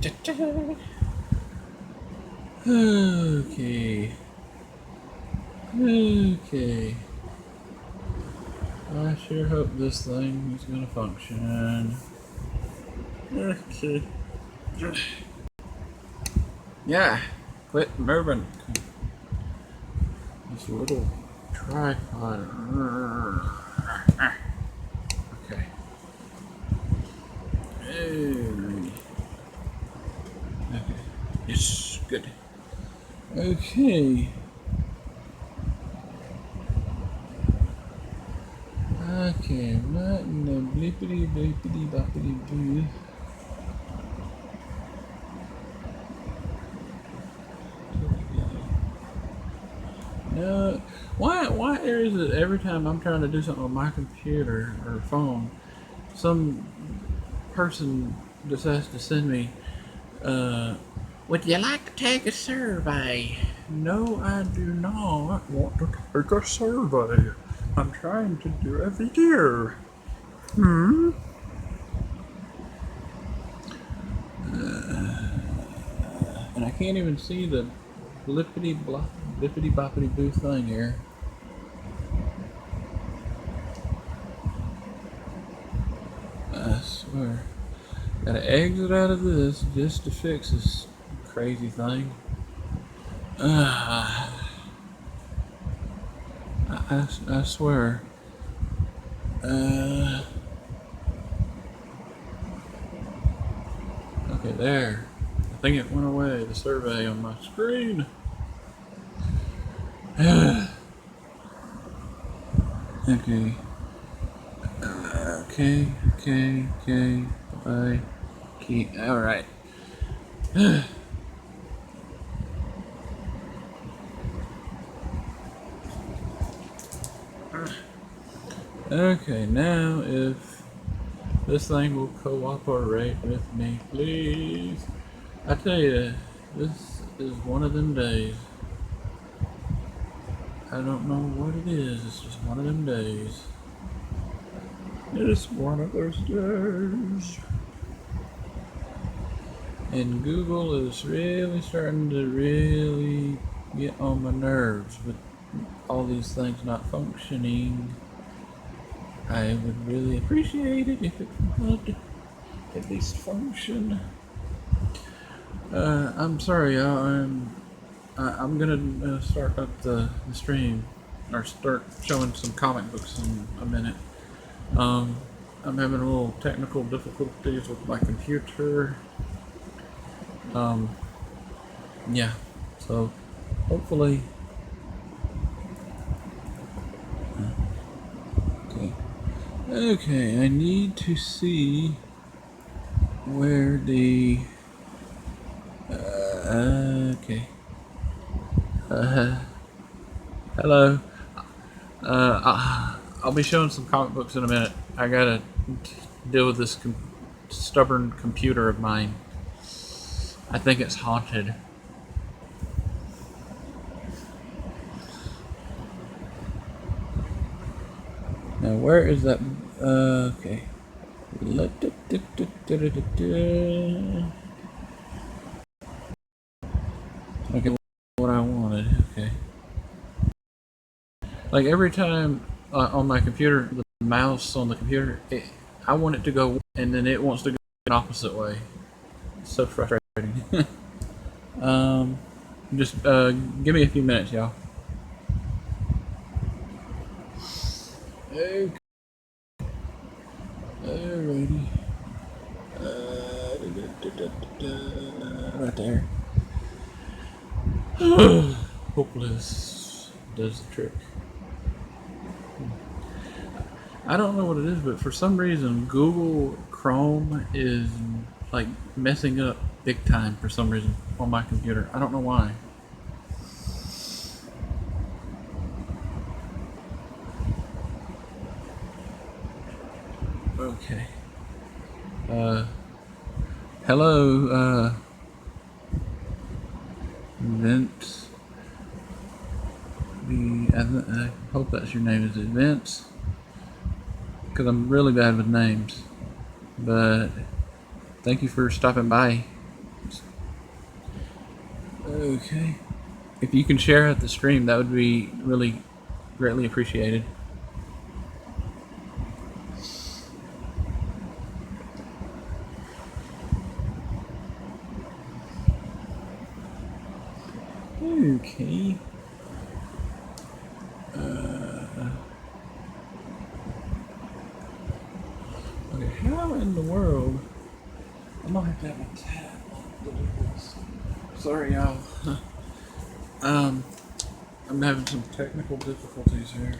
Okay. Okay. I sure hope this thing is gonna function. Okay. Yeah. Quit moving. This little tripod. Okay. Alrighty. Okay. Yes, good. Okay. Okay, not in the blippity blippity boppity boo. No, why is it every time I'm trying to do something on my computer or phone, some person decides to send me, would you like to take a survey? No, I do not want to take a survey. I'm trying to do a video. And I can't even see the blippity blop, blippity boppity boo thing here. I swear. Gotta exit out of this just to fix this crazy thing. I swear. Okay, there. I think it went away, the survey on my screen. Okay. Okay. Bye. Alright. Okay, now if this thing will cooperate with me, please. I tell you, this is one of them days. I don't know what it is, it's just one of them days. It's one of those days. And Google is really starting to really get on my nerves with all these things not functioning. I would really appreciate it if it would at least function. I'm sorry, I'm gonna start up the stream or start showing some comic books in a minute. I'm having a little technical difficulties with my computer. Yeah, so hopefully. Okay, I need to see where the. Okay. Hello. I'll be showing some comic books in a minute. I gotta deal with this stubborn computer of mine. I think it's haunted. Now, where is that? Okay. Okay, what I wanted. Okay. Like every time on my computer, the mouse on the computer, I want it to go, and then it wants to go the opposite way. It's so frustrating. Just give me a few minutes, y'all. Okay. Alrighty. Right there. Hopefully this does the trick. I don't know what it is, but for some reason Google Chrome is like messing up big time for some reason on my computer. I don't know why. Okay. Hello, Vince. I hope that's your name. Is it Vince? Because I'm really bad with names. But thank you for stopping by. Okay. If you can share out the stream, that would be really greatly appreciated. Okay. Okay, how in the world? I'm gonna have to have my tab on to do this. Sorry, y'all. I'm having some technical difficulties here.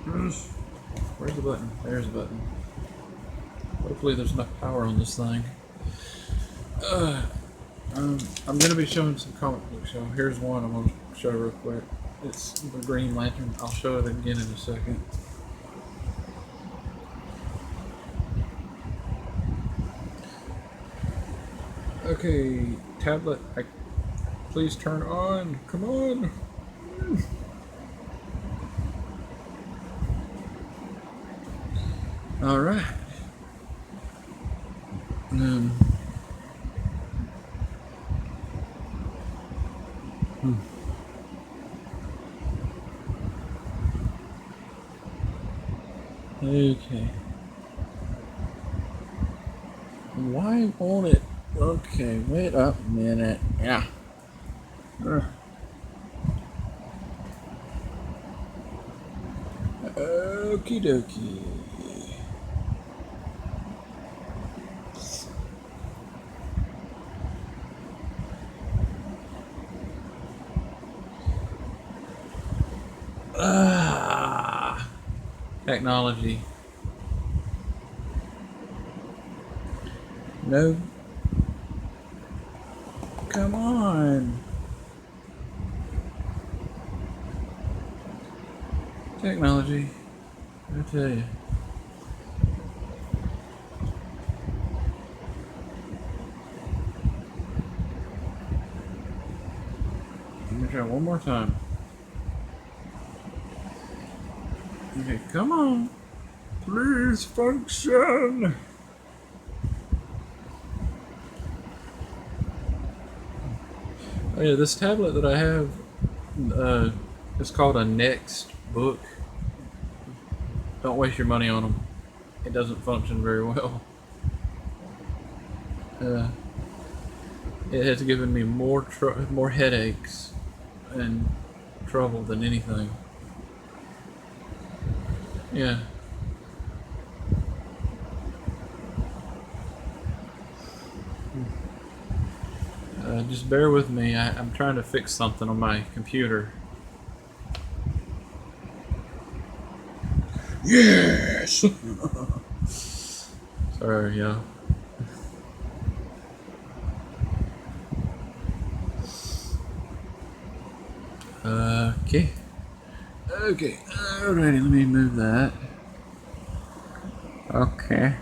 Where's the button? There's the button. Hopefully there's enough power on this thing. I'm going to be showing some comic books, so here's one I'm going to show real quick. It's the Green Lantern. I'll show it again in a second. Okay, tablet, please turn on. Come on. All right. Okay. Why won't it? Okay, wait a minute. Yeah. Okie dokie. Technology. No. Come on. Technology. I tell you. Let me try one more time. Okay, come on. Please function. Oh yeah, this tablet that I have is called a Next Book. Don't waste your money on them. It doesn't function very well. It has given me more headaches and trouble than anything. Yeah. Just bear with me. I'm trying to fix something on my computer. Yes! Sorry, y'all. Okay. Okay. Alrighty, let me move that. Okay.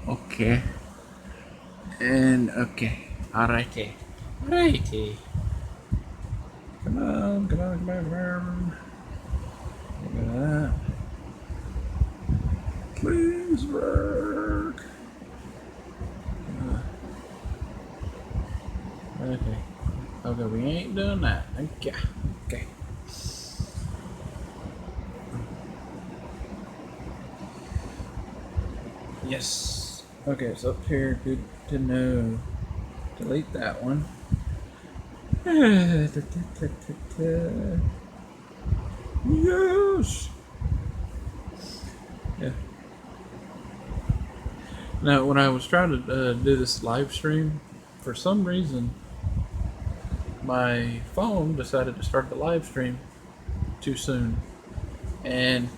Okay. And okay. Alrighty. Alrighty. Come on, come on, come on, come on. Look at that. Please work. Okay. Okay, we ain't doing that. Okay. Okay. Yes. Okay, it's up here. Good to know. Delete that one. Yes. Yeah. Now, when I was trying to do this live stream, for some reason, my phone decided to start the live stream too soon, and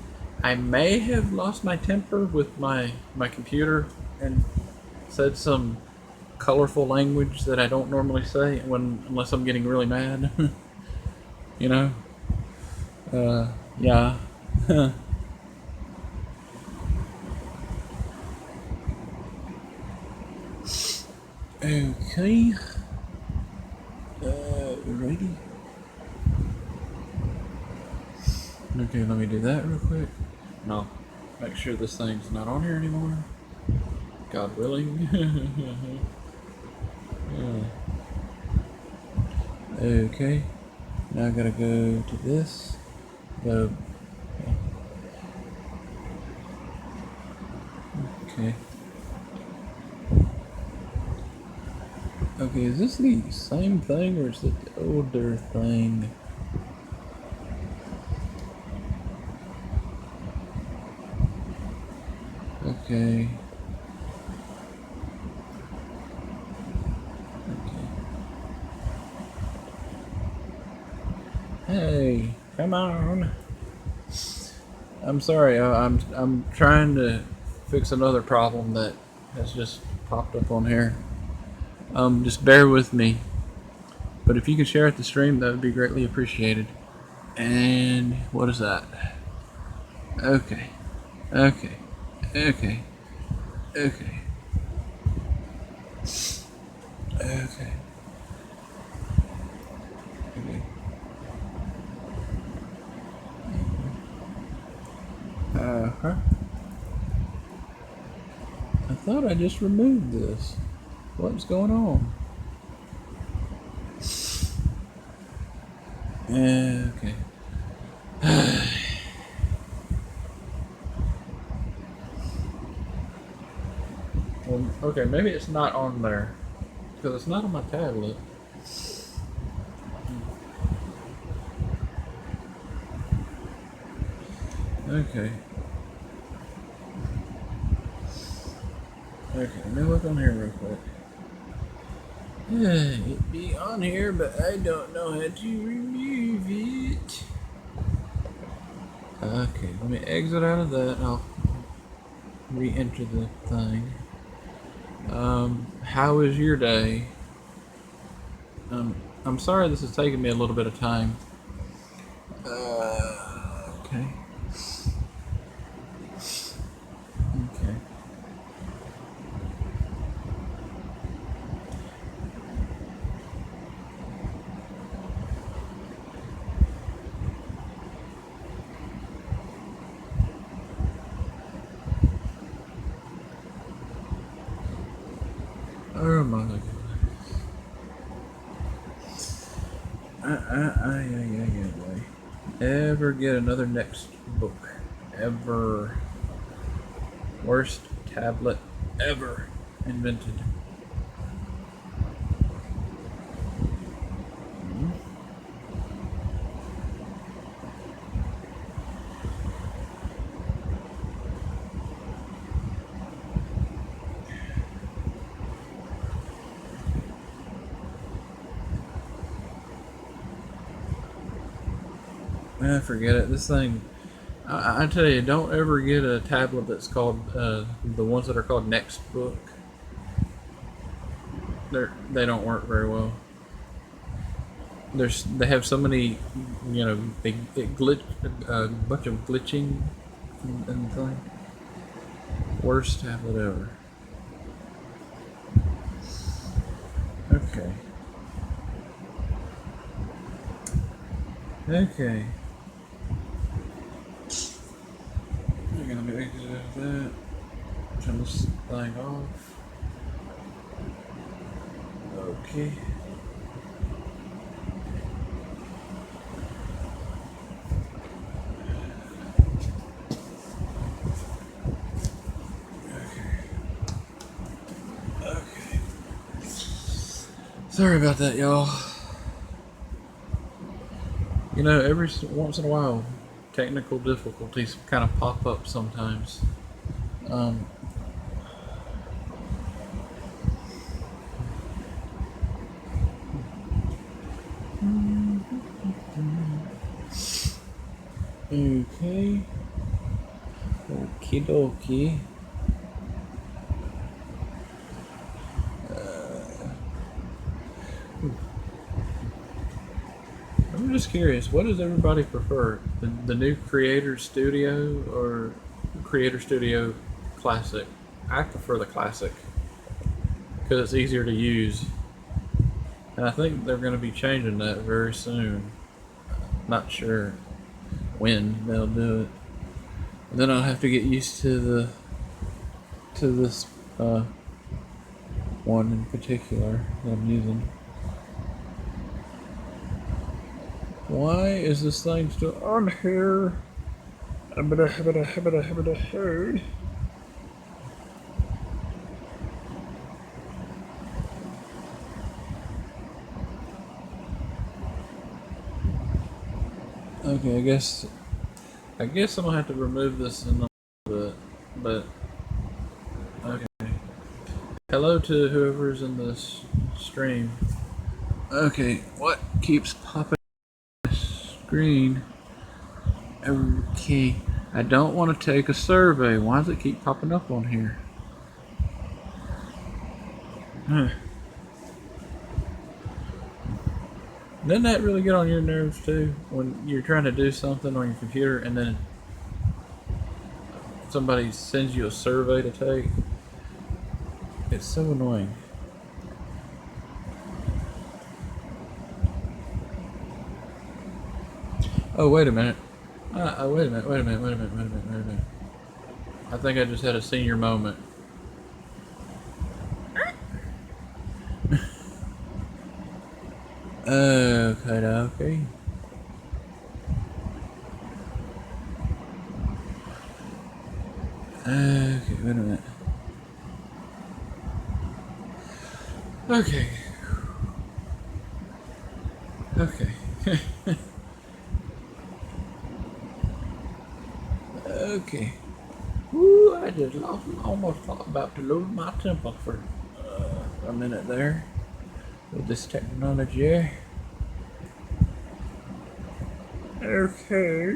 I may have lost my temper with my computer and said some colorful language that I don't normally say unless I'm getting really mad. You know? Yeah. Okay. Righty. Okay, let me do that real quick. No. Make sure this thing's not on here anymore. God willing. Yeah. Okay. Now I gotta go to this. Go. Okay. Okay, is this the same thing or is it the older thing? Okay. Okay. Hey, come on. I'm sorry. I'm trying to fix another problem that has just popped up on here. Just bear with me. But if you could share it the stream, that would be greatly appreciated. And what is that? Okay. Okay. Okay. Okay. Okay. Okay. Uh-huh. I thought I just removed this. What's going on? Okay. Well, okay, maybe it's not on there. Because it's not on my tablet. Okay. Okay, let me look on here real quick. It'd be on here, but I don't know how to remove it. Okay, let me exit out of that. I'll re-enter the thing. How was your day? I'm sorry this is taking me a little bit of time. Okay. Okay. Oh my God. Ever get another next book? Ever. Worst tablet ever invented. Forget it. This thing, I tell you, don't ever get a tablet that's called the ones that are called Nextbook. They don't work very well. They have so many, it glitch a bunch of glitching and thing. Worst tablet ever. Okay. Okay. Okay, let me exit out of that. Turn this thing off. Okay. Okay. Sorry about that, y'all. You know, every once in a while, technical difficulties kind of pop up sometimes. Okay. Okie dokie. I'm just curious, what does everybody prefer? The new Creator Studio or Creator Studio Classic? I prefer the Classic because it's easier to use. And I think they're going to be changing that very soon. Not sure when they'll do it. And then I'll have to get used to this one in particular that I'm using. Why is this thing still on here? Okay, I guess I'm gonna have to remove this in a little bit, but okay. Hello to whoever's in this stream. Okay, what keeps popping on the screen? Okay, I don't want to take a survey. Why does it keep popping up on here? Huh. Doesn't that really get on your nerves too? When you're trying to do something on your computer and then somebody sends you a survey to take? It's so annoying. Oh, wait a minute. Wait a minute. I think I just had a senior moment. Okay. Okay, wait a minute. Okay. Okay. Woo, I just almost thought about to lose my temper for a minute there with this technology. Okay.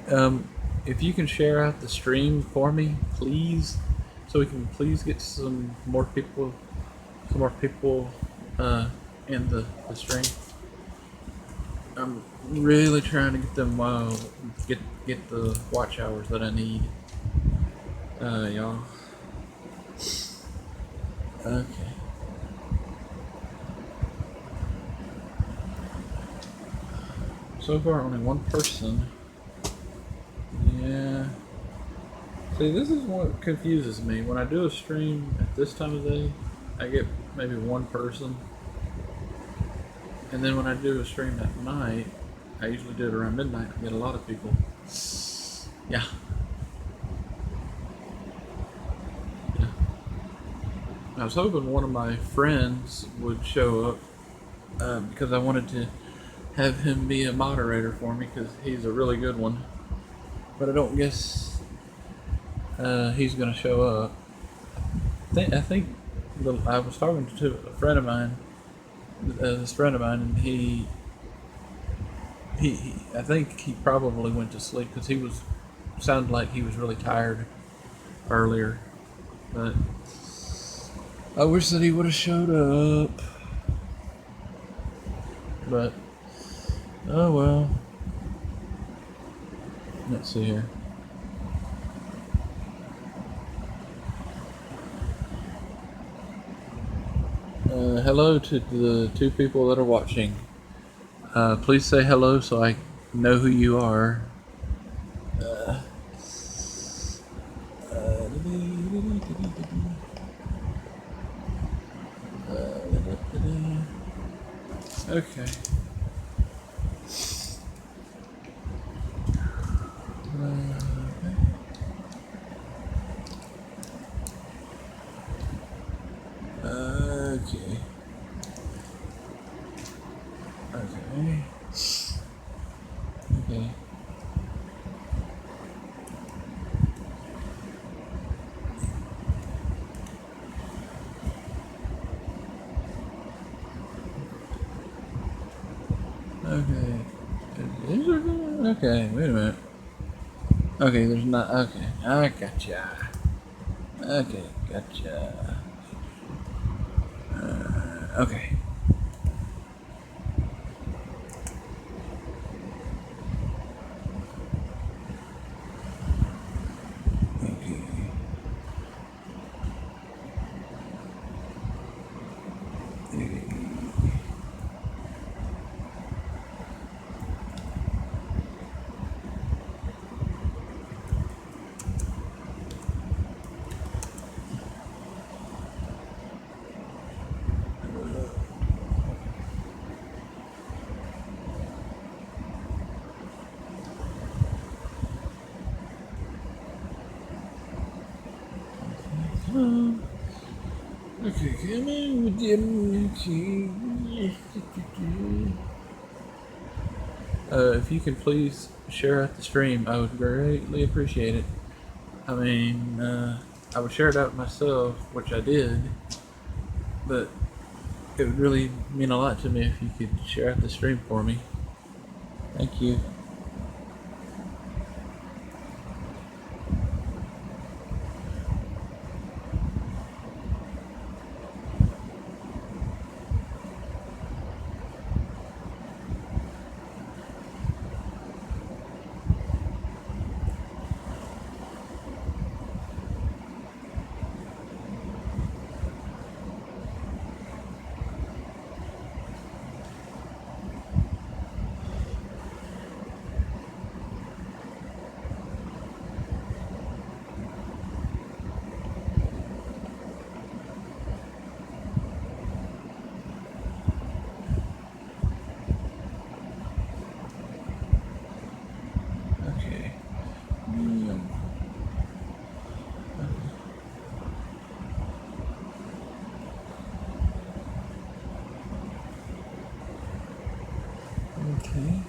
Um, if you can share out the stream for me, please, so we can please get some more people in the stream. I'm really trying to get them get the watch hours that I need. Y'all. Okay. So far, only one person. Yeah. See, this is what confuses me. When I do a stream at this time of day, I get maybe one person. And then when I do a stream at night, I usually do it around midnight. I get a lot of people. Yeah. I was hoping one of my friends would show up because I wanted to have him be a moderator for me because he's a really good one. But I don't guess he's going to show up. I think I was talking to a friend of mine, and he I think he probably went to sleep because sounded like he was really tired earlier. But I wish that he would have showed up. But oh well. Let's see here. Hello to the two people that are watching. Please say hello so I know who you are. Okay. Okay. Okay, wait a minute. Okay, there's not. Okay, I gotcha. Okay, gotcha. Okay. Come on, Jim. If you could please share out the stream, I would greatly appreciate it. I mean, I would share it out myself, which I did, but it would really mean a lot to me if you could share out the stream for me. Thank you. Okay. Okay.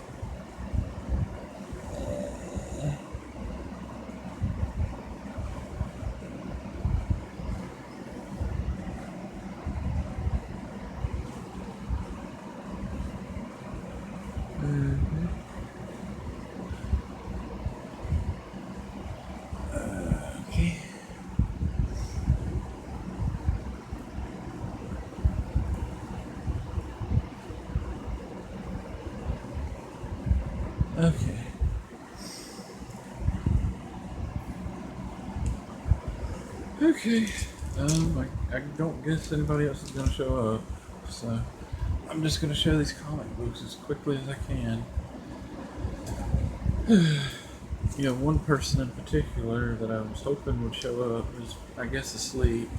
Okay. Okay. Okay. I don't guess anybody else is gonna show up, so I'm just gonna show these comic books as quickly as I can. One person in particular that I was hoping would show up is, I guess, asleep.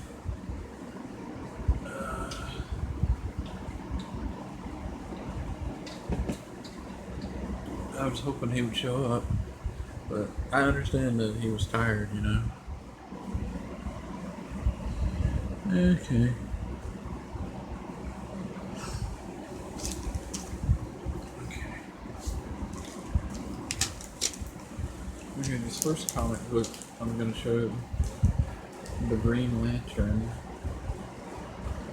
I was hoping he would show up, but I understand that he was tired, Okay. Okay, this first comic book I'm going to show, The Green Lantern.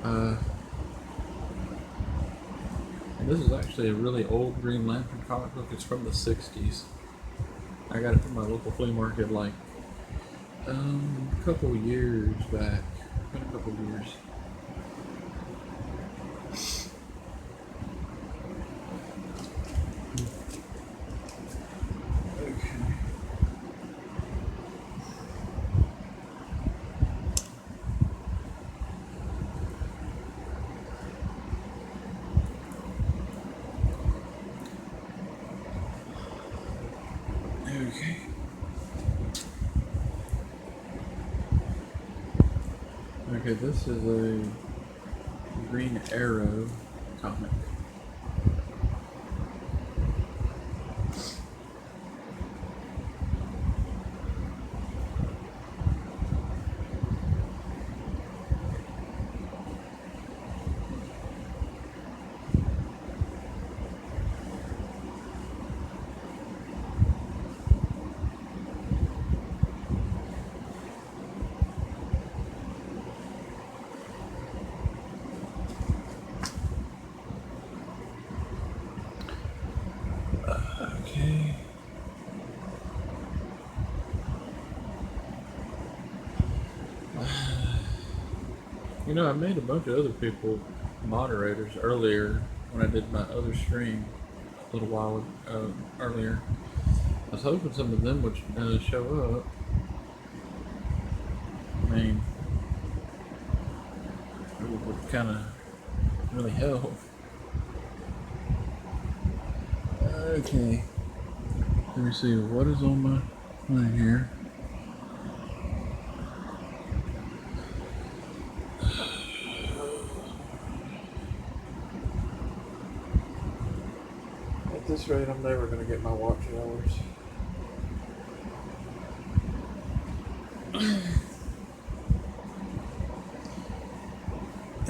And this is actually a really old Green Lantern comic book. It's from the 60s. I got it from my local flea market like a couple years back. Been a couple years. Okay. Okay, this is a Green Arrow comic. Okay. I made a bunch of other people moderators earlier when I did my other stream a little while earlier. I was hoping some of them would show up. I mean, it would kind of really help. Okay. Let me see what is on my thing here. At this rate, I'm never going to get my watch hours.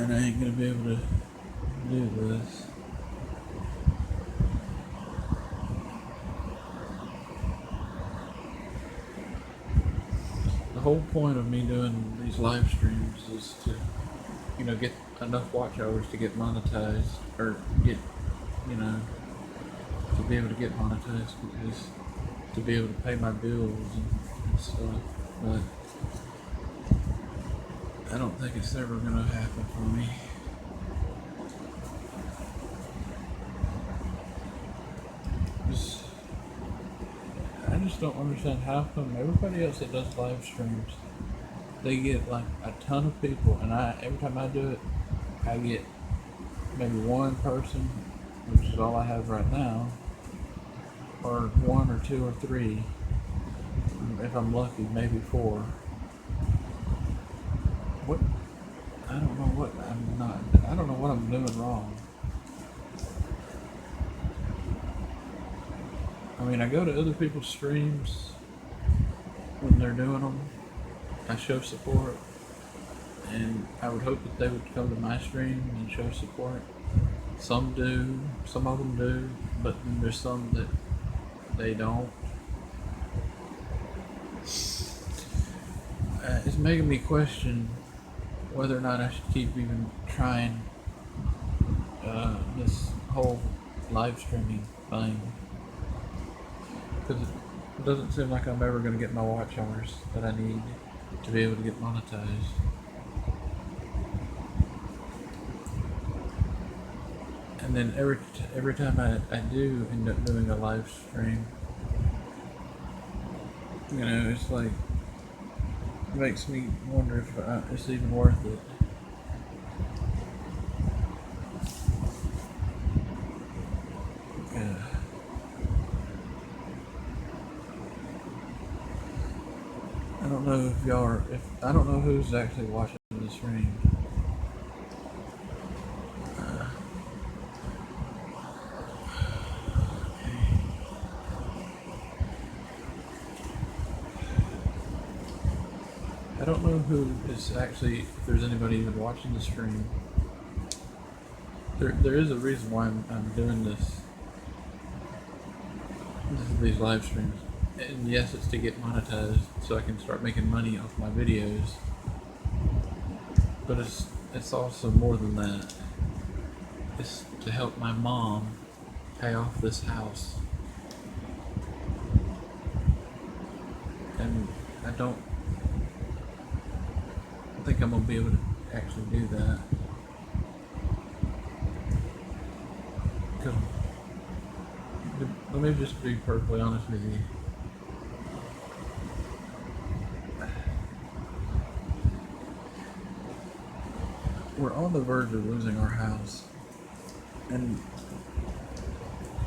and I ain't gonna be able to do this. The whole point of me doing these live streams is to, get enough watch hours to get monetized, or get, you know, to be able to get monetized, because to be able to pay my bills and stuff. But I don't think it's ever gonna happen for me. I just don't understand how come everybody else that does live streams, they get like a ton of people, and every time I do it, I get maybe one person, which is all I have right now, or one or two or three, if I'm lucky, maybe four. What? I don't know what I don't know what I'm doing wrong. I mean, I go to other people's streams when they're doing them. I show support, and I would hope that they would come to my stream and show support. Some do, some of them do, but then there's some that they don't. It's making me question whether or not I should keep even trying this whole live streaming thing, because it doesn't seem like I'm ever going to get my watch hours that I need to be able to get monetized. And then every time I do end up doing a live stream, it's like, it makes me wonder if it's even worth it. Yeah. I don't know if y'all are, I don't know who's actually watching the stream. I don't know who is actually, if there's anybody even watching the stream. There is a reason why I'm doing these live streams. And yes, it's to get monetized so I can start making money off my videos. But it's also more than that. It's to help my mom pay off this house. And I don't think I'm gonna be able to actually do that. Because, let me just be perfectly honest with you. We're on the verge of losing our house, and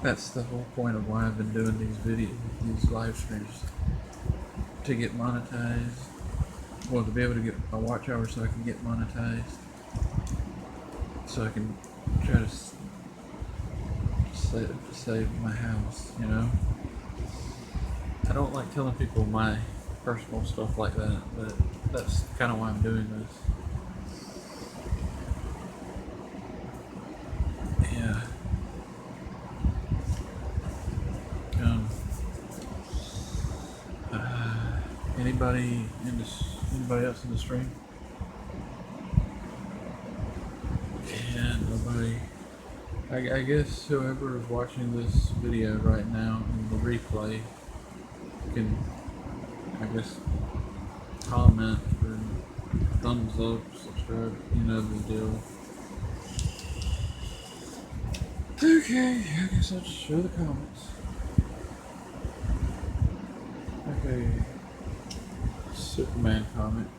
that's the whole point of why I've been doing these live streams, to get monetized. Well, to be able to get a watch hour so I can get monetized, so I can try to save my house, I don't like telling people my personal stuff like that, but that's kind of why I'm doing this. Yeah. Anybody else in the stream? Yeah, nobody. I guess whoever is watching this video right now in the replay can, comment or thumbs up, subscribe, the deal. Okay, I guess I'll just show the comments. Okay. Superman comment.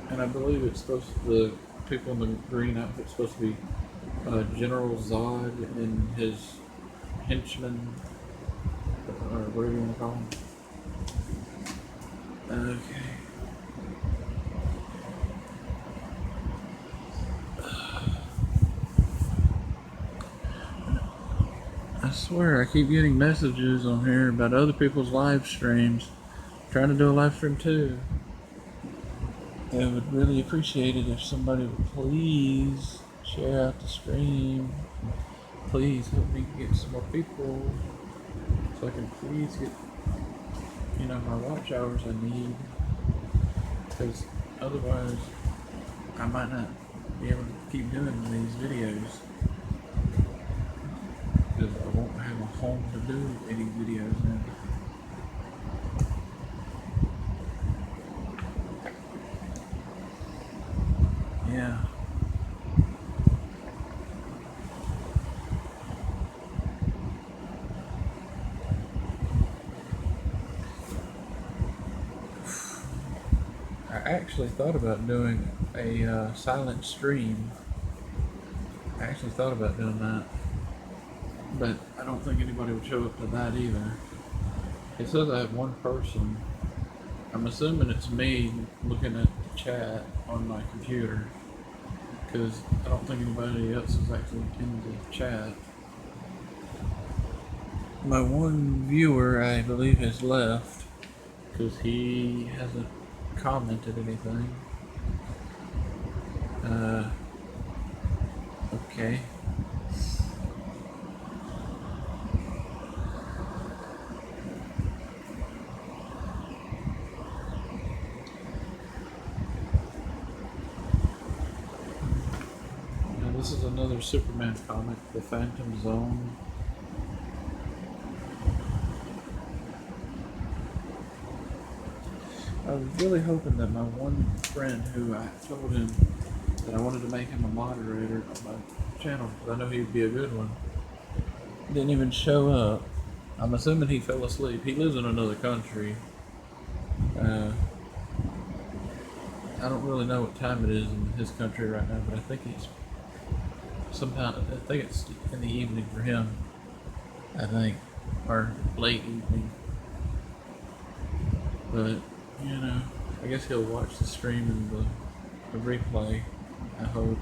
And I believe it's supposed to, the people in the green outfit's supposed to be General Zod and his henchmen, or whatever you want to call them. Okay. I swear I keep getting messages on here about other people's live streams. I'm trying to do a live stream too. I would really appreciate it if somebody would please share out the stream. Please help me get some more people so I can please get, my watch hours I need. Because otherwise, I might not be able to keep doing these videos. Because I won't have a home to do any videos now. Yeah. I actually thought about doing a silent stream. I actually thought about doing that. But I don't think anybody would show up to that either. It says I have one person. I'm assuming it's me looking at the chat on my computer. Because I don't think anybody else is actually in the chat. My one viewer, I believe, has left. Because he hasn't commented anything. Okay. Now this is another Superman comic, The Phantom Zone. I was really hoping that my one friend who I told him that I wanted to make him a moderator on my channel because I know he'd be a good one, didn't even show up. I'm assuming he fell asleep. He lives in another country. I don't really know what time it is in his country right now, but I think it's in the evening for him. I think, or late evening. But I guess he'll watch the stream and the replay. I hope.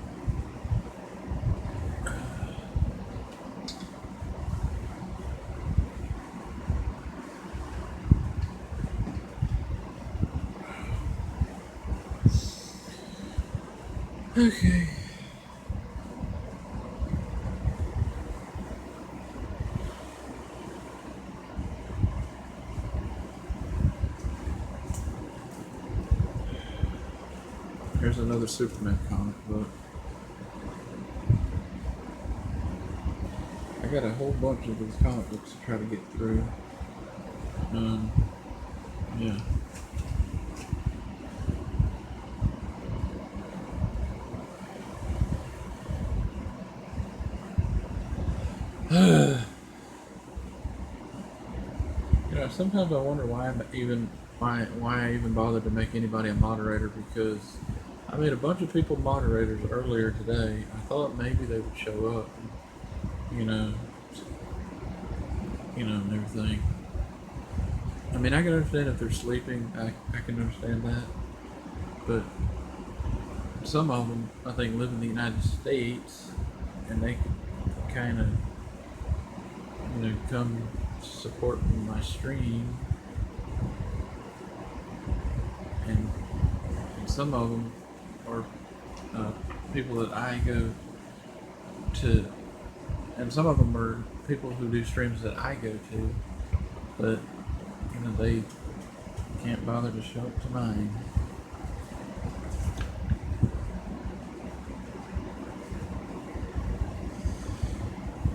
Okay. Here's another Superman comic book. I got a whole bunch of these comic books to try to get through. Yeah. Sometimes I wonder why I even bothered to make anybody a moderator, because I made a bunch of people moderators earlier today. I thought maybe they would show up, and everything. I mean, I can understand if they're sleeping. I can understand that, but some of them, I think, live in the United States, and they could kind of, come support my stream, and some of them are people that I go to, and some of them are people who do streams that I go to, but they can't bother to show up to mine.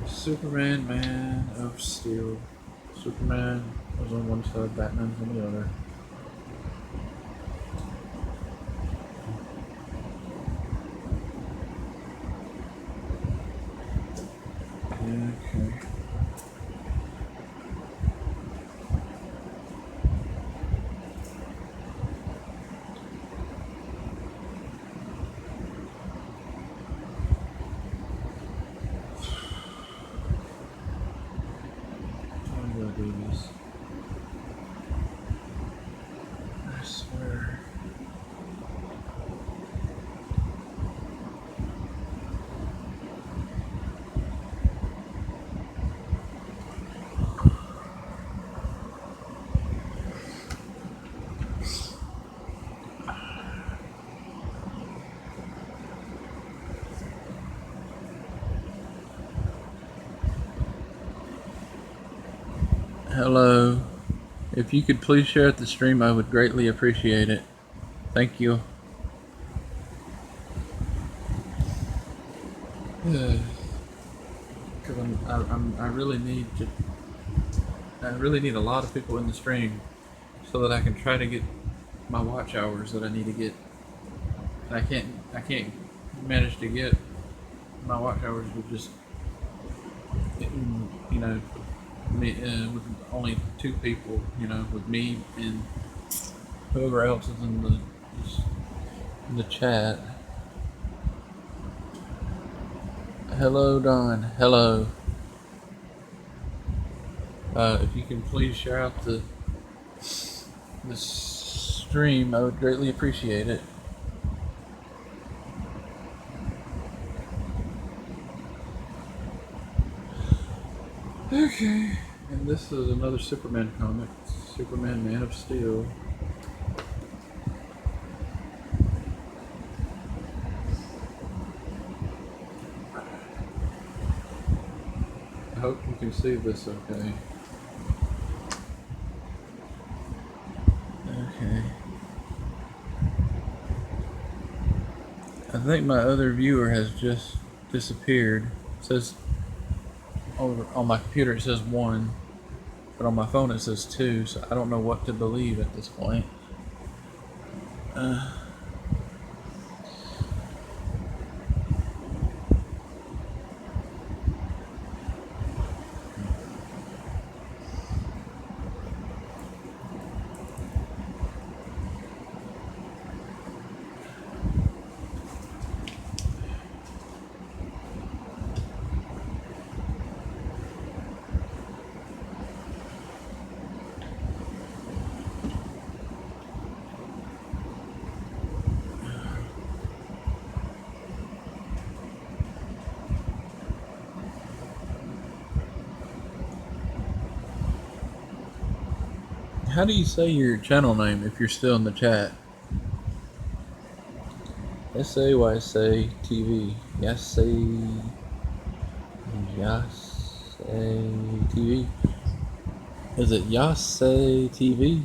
Superman, Man of Steel. Superman was on one side, Batman's on the other. Okay. I'm gonna do this. Hello. If you could please share the stream, I would greatly appreciate it. Thank you. Because I really need to. I really need a lot of people in the stream so that I can try to get my watch hours that I need to get. And I can't manage to get my watch hours with just you know me with only 2 people. With me and whoever else is in the chat. Hello, Don. Hello. If you can please share out the stream, I would greatly appreciate it. Okay, and this is another Superman comic, Superman Man of Steel. I hope you can see this okay. Okay. I think my other viewer has just disappeared. It says on my computer it says 1, but on my phone it says 2, so I don't know what to believe at this point. How do you say your channel name if you're still in the chat? SAYSA TV. Yasay TV. Is it Yasay TV?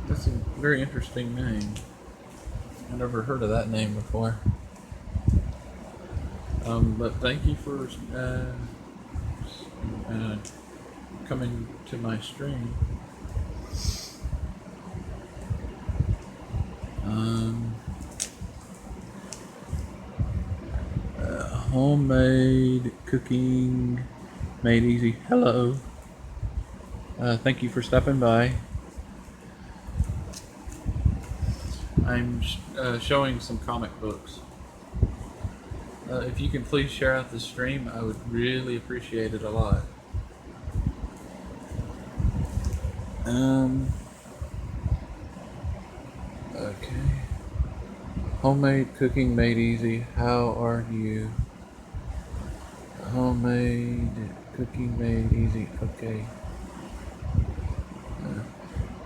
That's a very interesting name. I never heard of that name before. But thank you for coming to my stream. Homemade cooking made easy. Hello. Thank you for stopping by. I'm showing some comic books. If you can please share out the stream, I would really appreciate it a lot. Okay. Homemade cooking made easy. How are you? Homemade cooking made easy. Okay.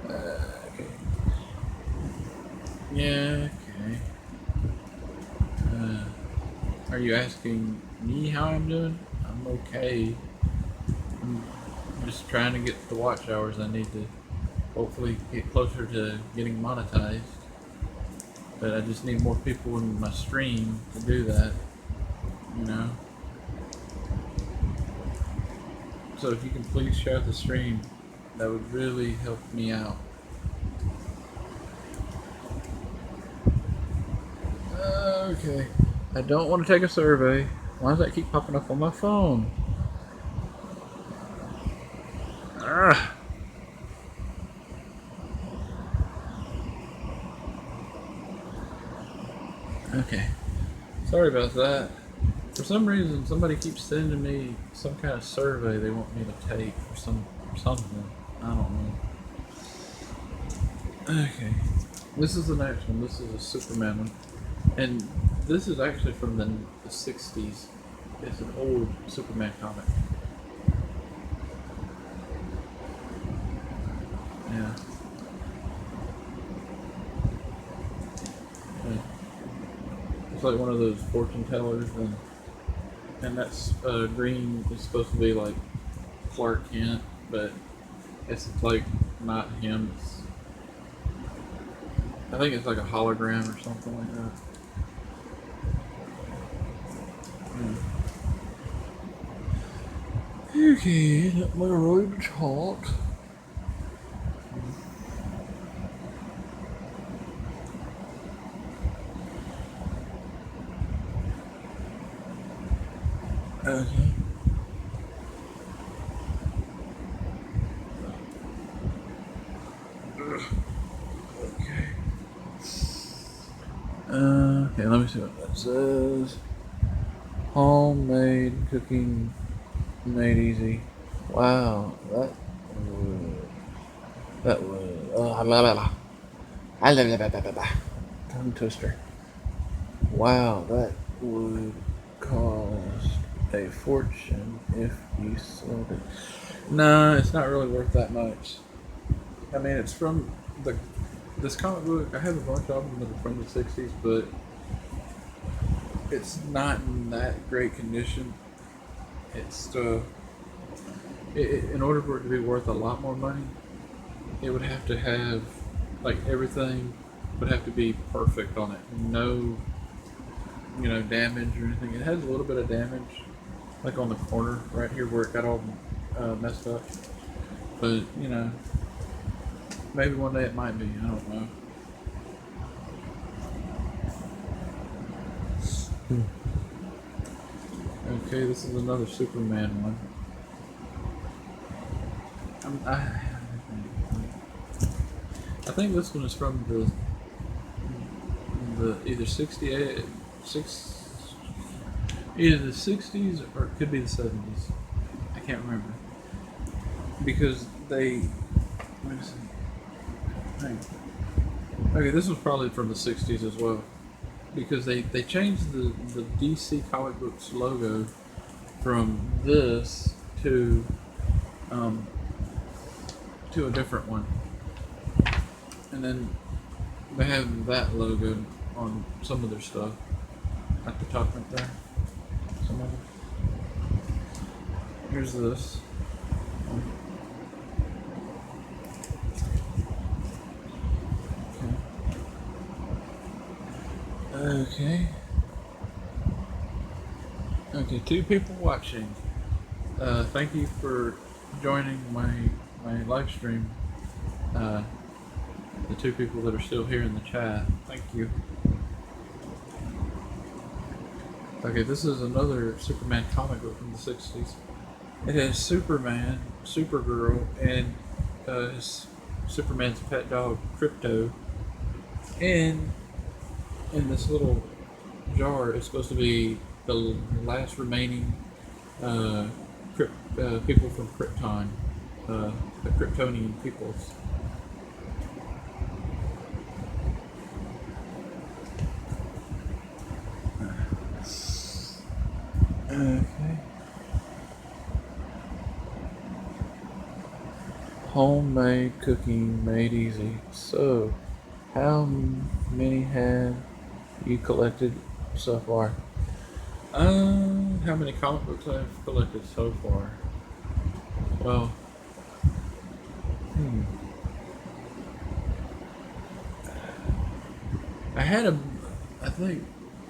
Okay. Yeah, okay. Are you asking me how I'm doing? I'm okay. I'm just trying to get the watch hours I need to hopefully get closer to getting monetized. But I just need more people in my stream to do that, So if you can please share the stream, that would really help me out. Okay. I don't want to take a survey. Why does that keep popping up on my phone? Okay. Sorry about that. For some reason, somebody keeps sending me some kind of survey they want me to take or something. I don't know. Okay. This is the next one. This is a Superman one. And this is actually from the 60s. It's an old Superman comic. Yeah. It's like one of those fortune tellers and and that's green is supposed to be like Clark Kent, but it's like not him. I think it's like a hologram or something like that. Okay, let my road talk. Okay. Okay. Okay, let me see what that says. Homemade cooking made easy. Wow, that was tongue twister. Wow, that would cost a fortune if you sold it. No, it's not really worth that much. I mean, it's from the this comic book. I have a bunch of them that are from the '60s, but it's not in that great condition. It's in order for it to be worth a lot more money, it would have to have like everything would have to be perfect on it. No, damage or anything. It has a little bit of damage, like on the corner right here where it got all messed up. But maybe one day it might be. I don't know. Okay, this is another Superman one. I think this one is from the either 68, either the 60s or it could be the 70s. I can't remember because they. Let me see. Okay, this was probably from the 60s as well because they changed the DC comic books logo from this to a different one, and then they have that logo on some of their stuff at the top right there. Some of them. Here's this. Okay. Okay, 2 people watching. Thank you for joining my live stream. The 2 people that are still here in the chat. Thank you. Okay, this is another Superman comic book from the 60s. It has Superman, Supergirl, and Superman's pet dog, Crypto. And in this little jar, it's supposed to be the last remaining people from Krypton, the Kryptonian peoples. Okay. Homemade cooking made easy. So, how many have you collected so far? How many comic books I've collected so far? Well, I think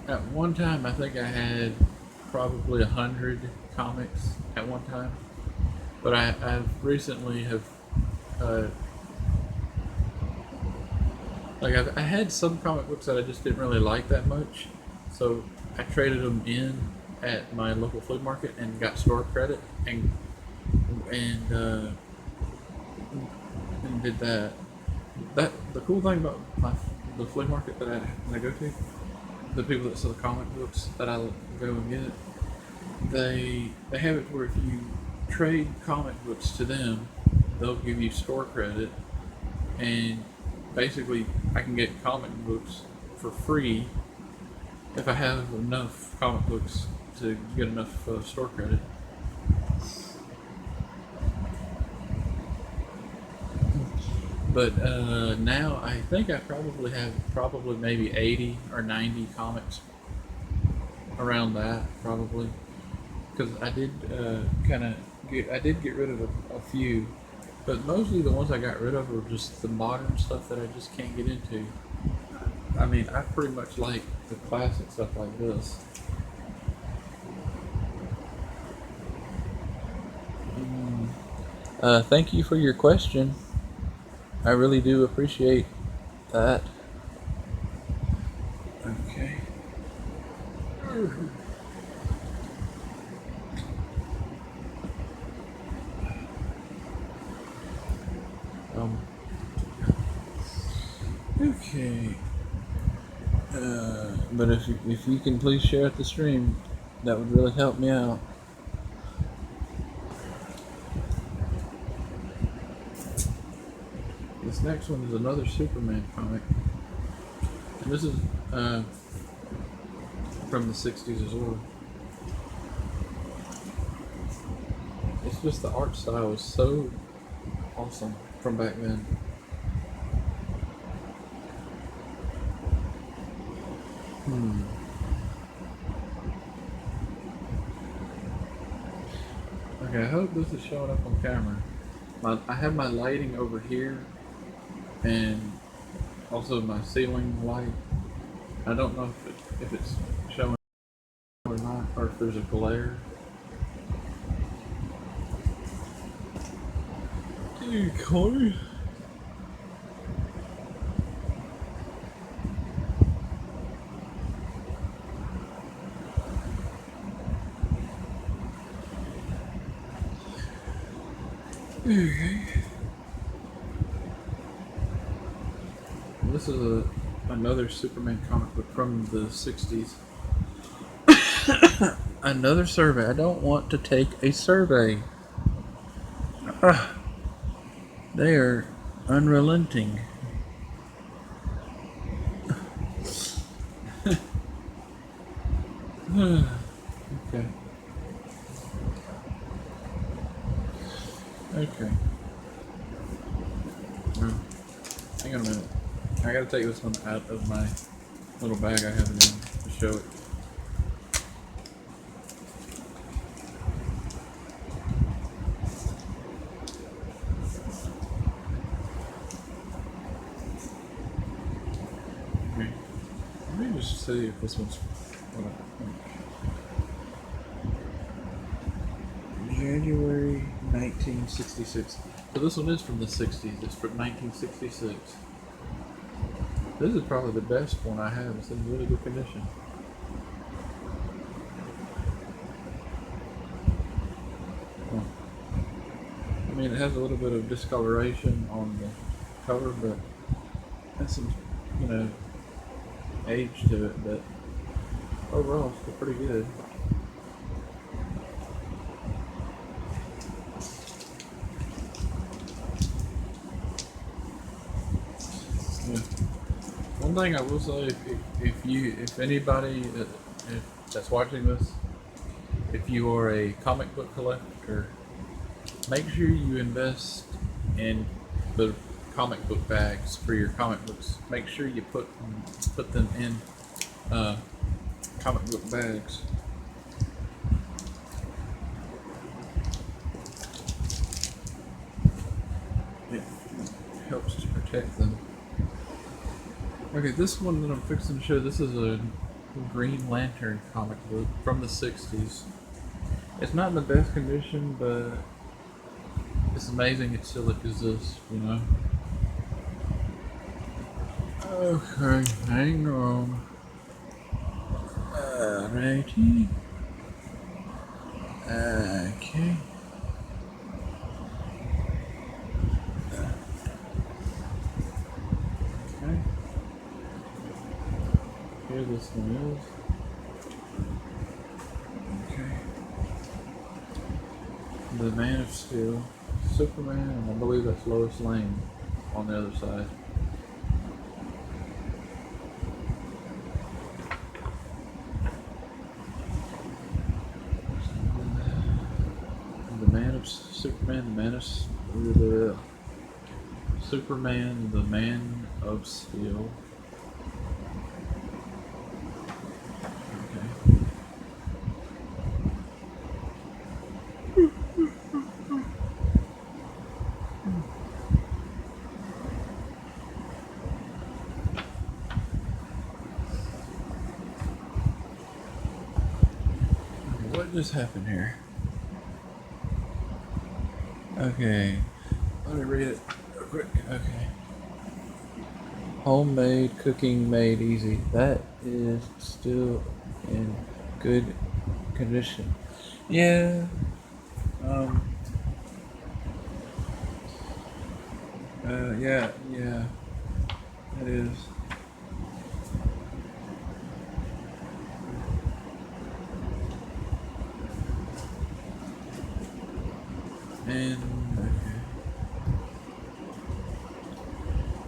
at one time I think I had probably 100 comics at one time, but I've recently have I had some comic books that I just didn't really like that much, so I traded them in at my local flea market and got store credit and did that. The cool thing about the flea market that I go to, the people that sell the comic books that I go and get, they have it where if you trade comic books to them, they'll give you store credit, and basically I can get comic books for free if I have enough comic books to get enough store credit. But now I think I probably have maybe 80 or 90 comics around that probably. because I did I did get rid of a few, but mostly the ones I got rid of were just the modern stuff that I just can't get into. I mean, I pretty much like the classic stuff like this. Thank you for your question. I really do appreciate that. Okay. Um. Okay. But if you can please share the stream, that would really help me out. This next one is another Superman comic. And this is from the 60s as well. It's just the art style is so awesome from back then. Okay, I hope this is showing up on camera. I have my lighting over here and also my ceiling light. I don't know if it's showing or not, or if there's a glare. Dude, Corey. Okay. This is another Superman comic book from the 60s. Another survey. I don't want to take a survey. They are unrelenting. Okay. Okay. Well, hang on a minute. I gotta take this one out of my little bag I have it in to show it. Okay. Let me just see if this one's January 1966. So this one is from the 60s. It's from 1966. This is probably the best one I have. It's in really good condition. I mean, it has a little bit of discoloration on the cover, but has some, age to it. But overall, it's still pretty good. One thing I will say, if anybody that's watching this, if you are a comic book collector, make sure you invest in the comic book bags for your comic books. Make sure you put them in comic book bags. It helps to protect them. Okay, this one that I'm fixing to show, this is a Green Lantern comic book from the 60s. It's not in the best condition, but it's amazing it still exists, Okay, hang on. Alrighty. Okay. Okay. Here this one is. Okay. The Man of Steel, Superman, and I believe that's Lois Lane on the other side. Superman, Superman, the Man of Steel. Okay. just happened here? Okay, let me read it real quick. Okay. Homemade cooking made easy. That is still in good condition. Yeah. Um. Yeah. Yeah. It is. And okay.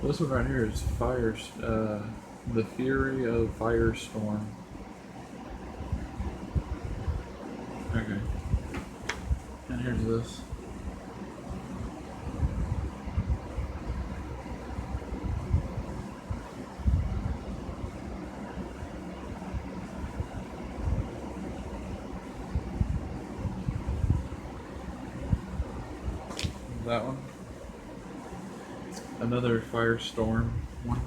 This one right here is the Fury of Firestorm. Okay. And here's this. That one. Another Firestorm one.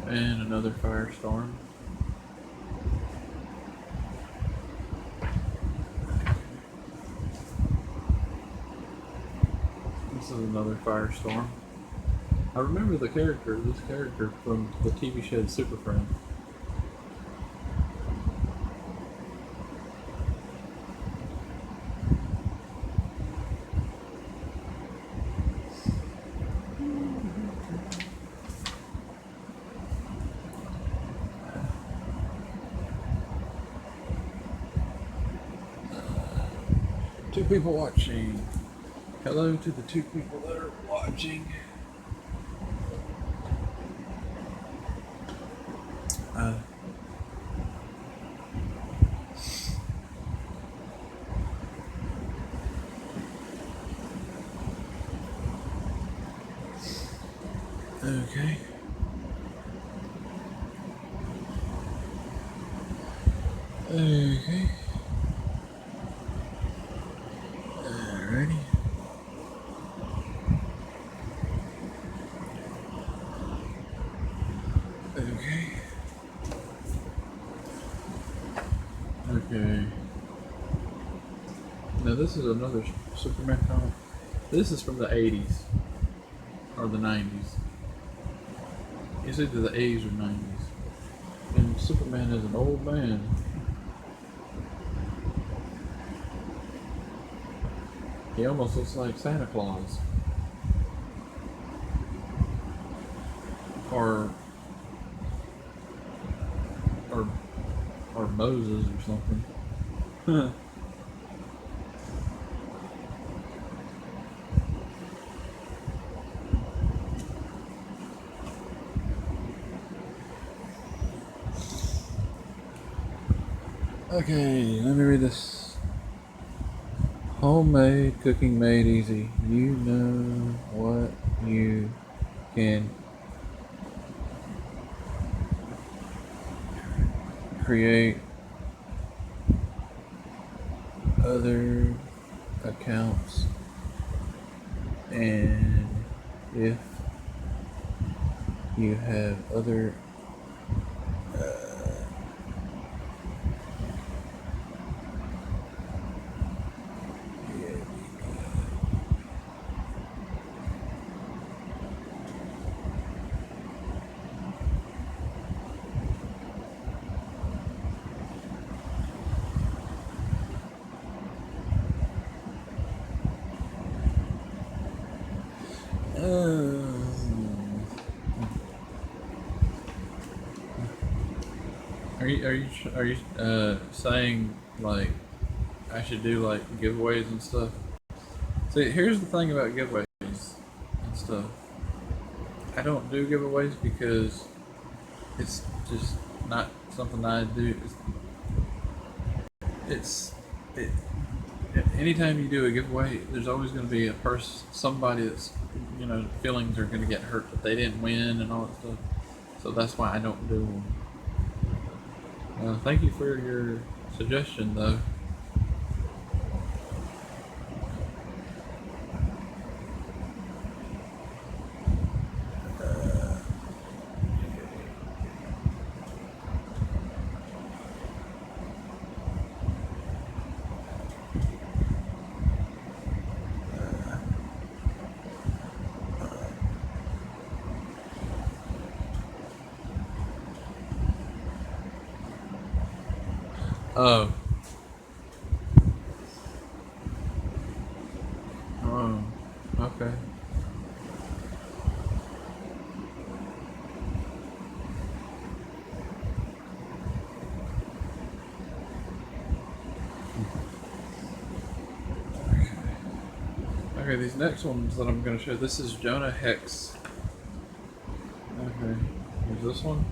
And another Firestorm. This is another Firestorm. I remember this character from the TV show Super Friends. Two people watching. Hello to the two people that are watching. Okay. Okay. Alrighty. Okay. Okay. Now this is another Superman comic. This is from the 80s or the 90s. It's either the 80s or 90s. And Superman is an old man. He almost looks like Santa Claus. Or or Moses or something. Okay, let me read this. Homemade cooking made easy. You know what you can create other accounts, and if you have other are you saying like I should do like giveaways and stuff? See, here's the thing about giveaways and stuff. I don't do giveaways because it's just not something I do. It's it. Anytime you do a giveaway, there's always going to be a person, somebody that's feelings are going to get hurt that they didn't win and all that stuff. So that's why I don't do them. Thank you for your suggestion, though. Oh, oh, okay. Okay, these next ones that I'm going to show, this is Jonah Hex. Okay, here's this one.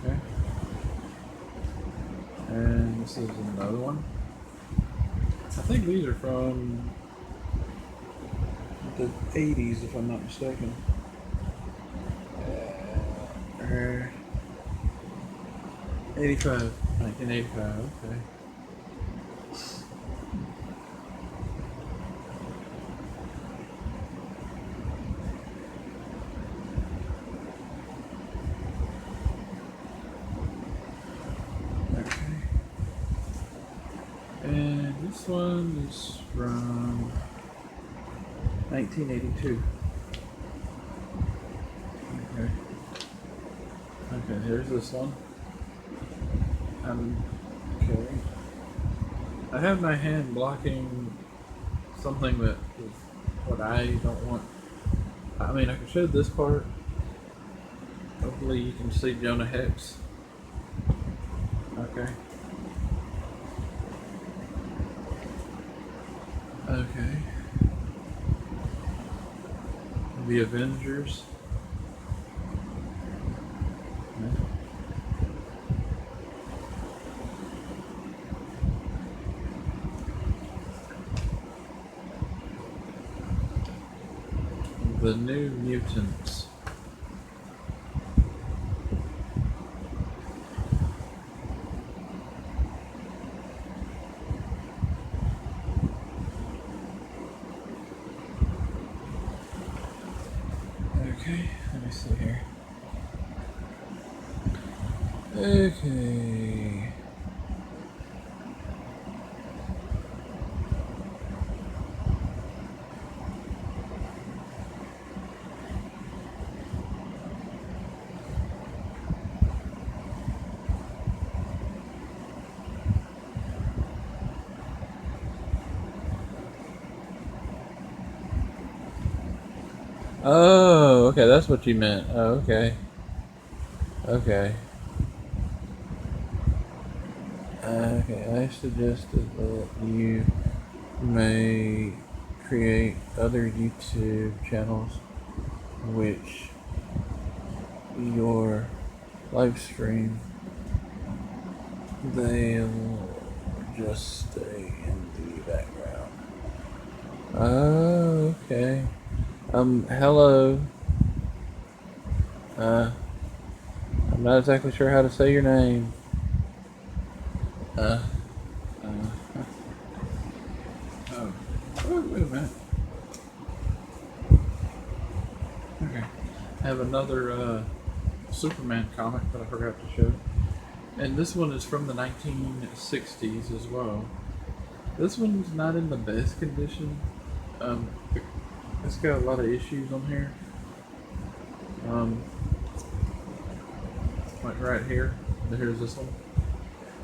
Okay. And this is another one. I think these are from the 80s, if I'm not mistaken. Uh, 85, 1985, okay. Okay. And this one is from 1982. Okay. Okay, here's this one. Okay. I have my hand blocking something that is what I don't want. I mean, I can show this part. Hopefully you can see Jonah Hex. Okay. Okay. The Avengers. The New Mutants. Okay, let me see here. Okay. Oh, okay, that's what you meant. Oh, okay. Okay. Okay, I suggested that you may create other YouTube channels which your live stream they'll just stay in the background. Oh, okay. Hello. I'm not exactly sure how to say your name. Uh, uh, oh, wait a minute. Okay. I have another Superman comic that I forgot to show. And this one is from the 1960s as well. This one's not in the best condition. Um, it's got a lot of issues on here. Like right here. Here's this one.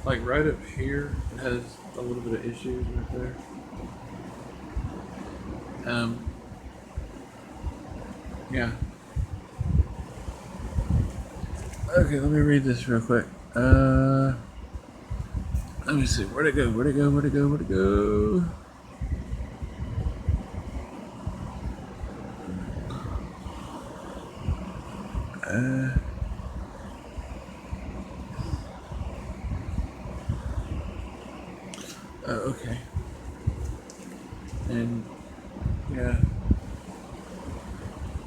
Like right up here, it has a little bit of issues right there. Yeah. Okay, let me read this real quick. Let me see. Where'd it go? Where'd it go? Where'd it go? Where'd it go? Okay. And Yeah.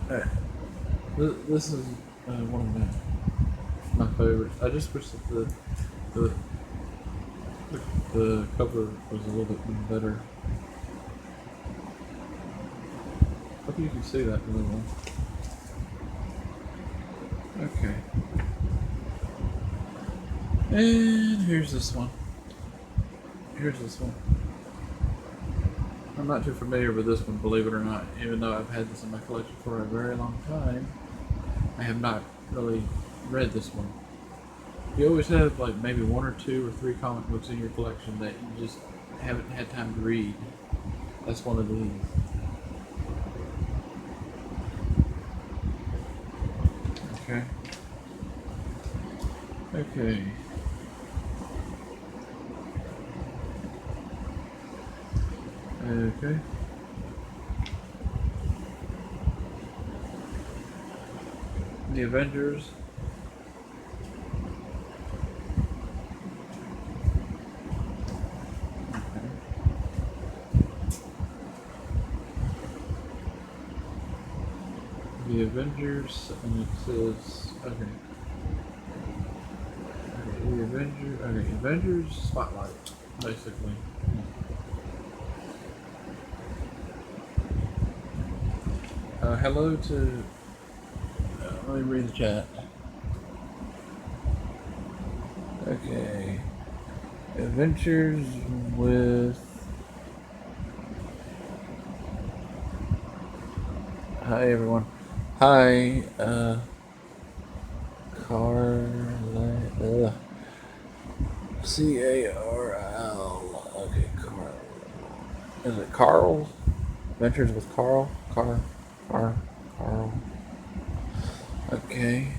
Uh, this is one of my favorites. I just wish that the the cover was a little bit better. Hope you can see that really well. Okay. And here's this one. Here's this one. I'm not too familiar with this one, believe it or not. Even though I've had this in my collection for a very long time, I have not really read this one. You always have like maybe one or two or three comic books in your collection that you just haven't had time to read. That's one of these. Okay. Okay. Okay. The Avengers. Okay. The Avengers, and it says, okay. Okay, the Avengers, okay, Avengers Spotlight, basically. Hello to, let me read the chat. Okay. Adventures with, hi everyone. Hi, Carl, C-A-R-L, okay, Carl. Is it Carl? Adventures with Carl? Carl. Okay.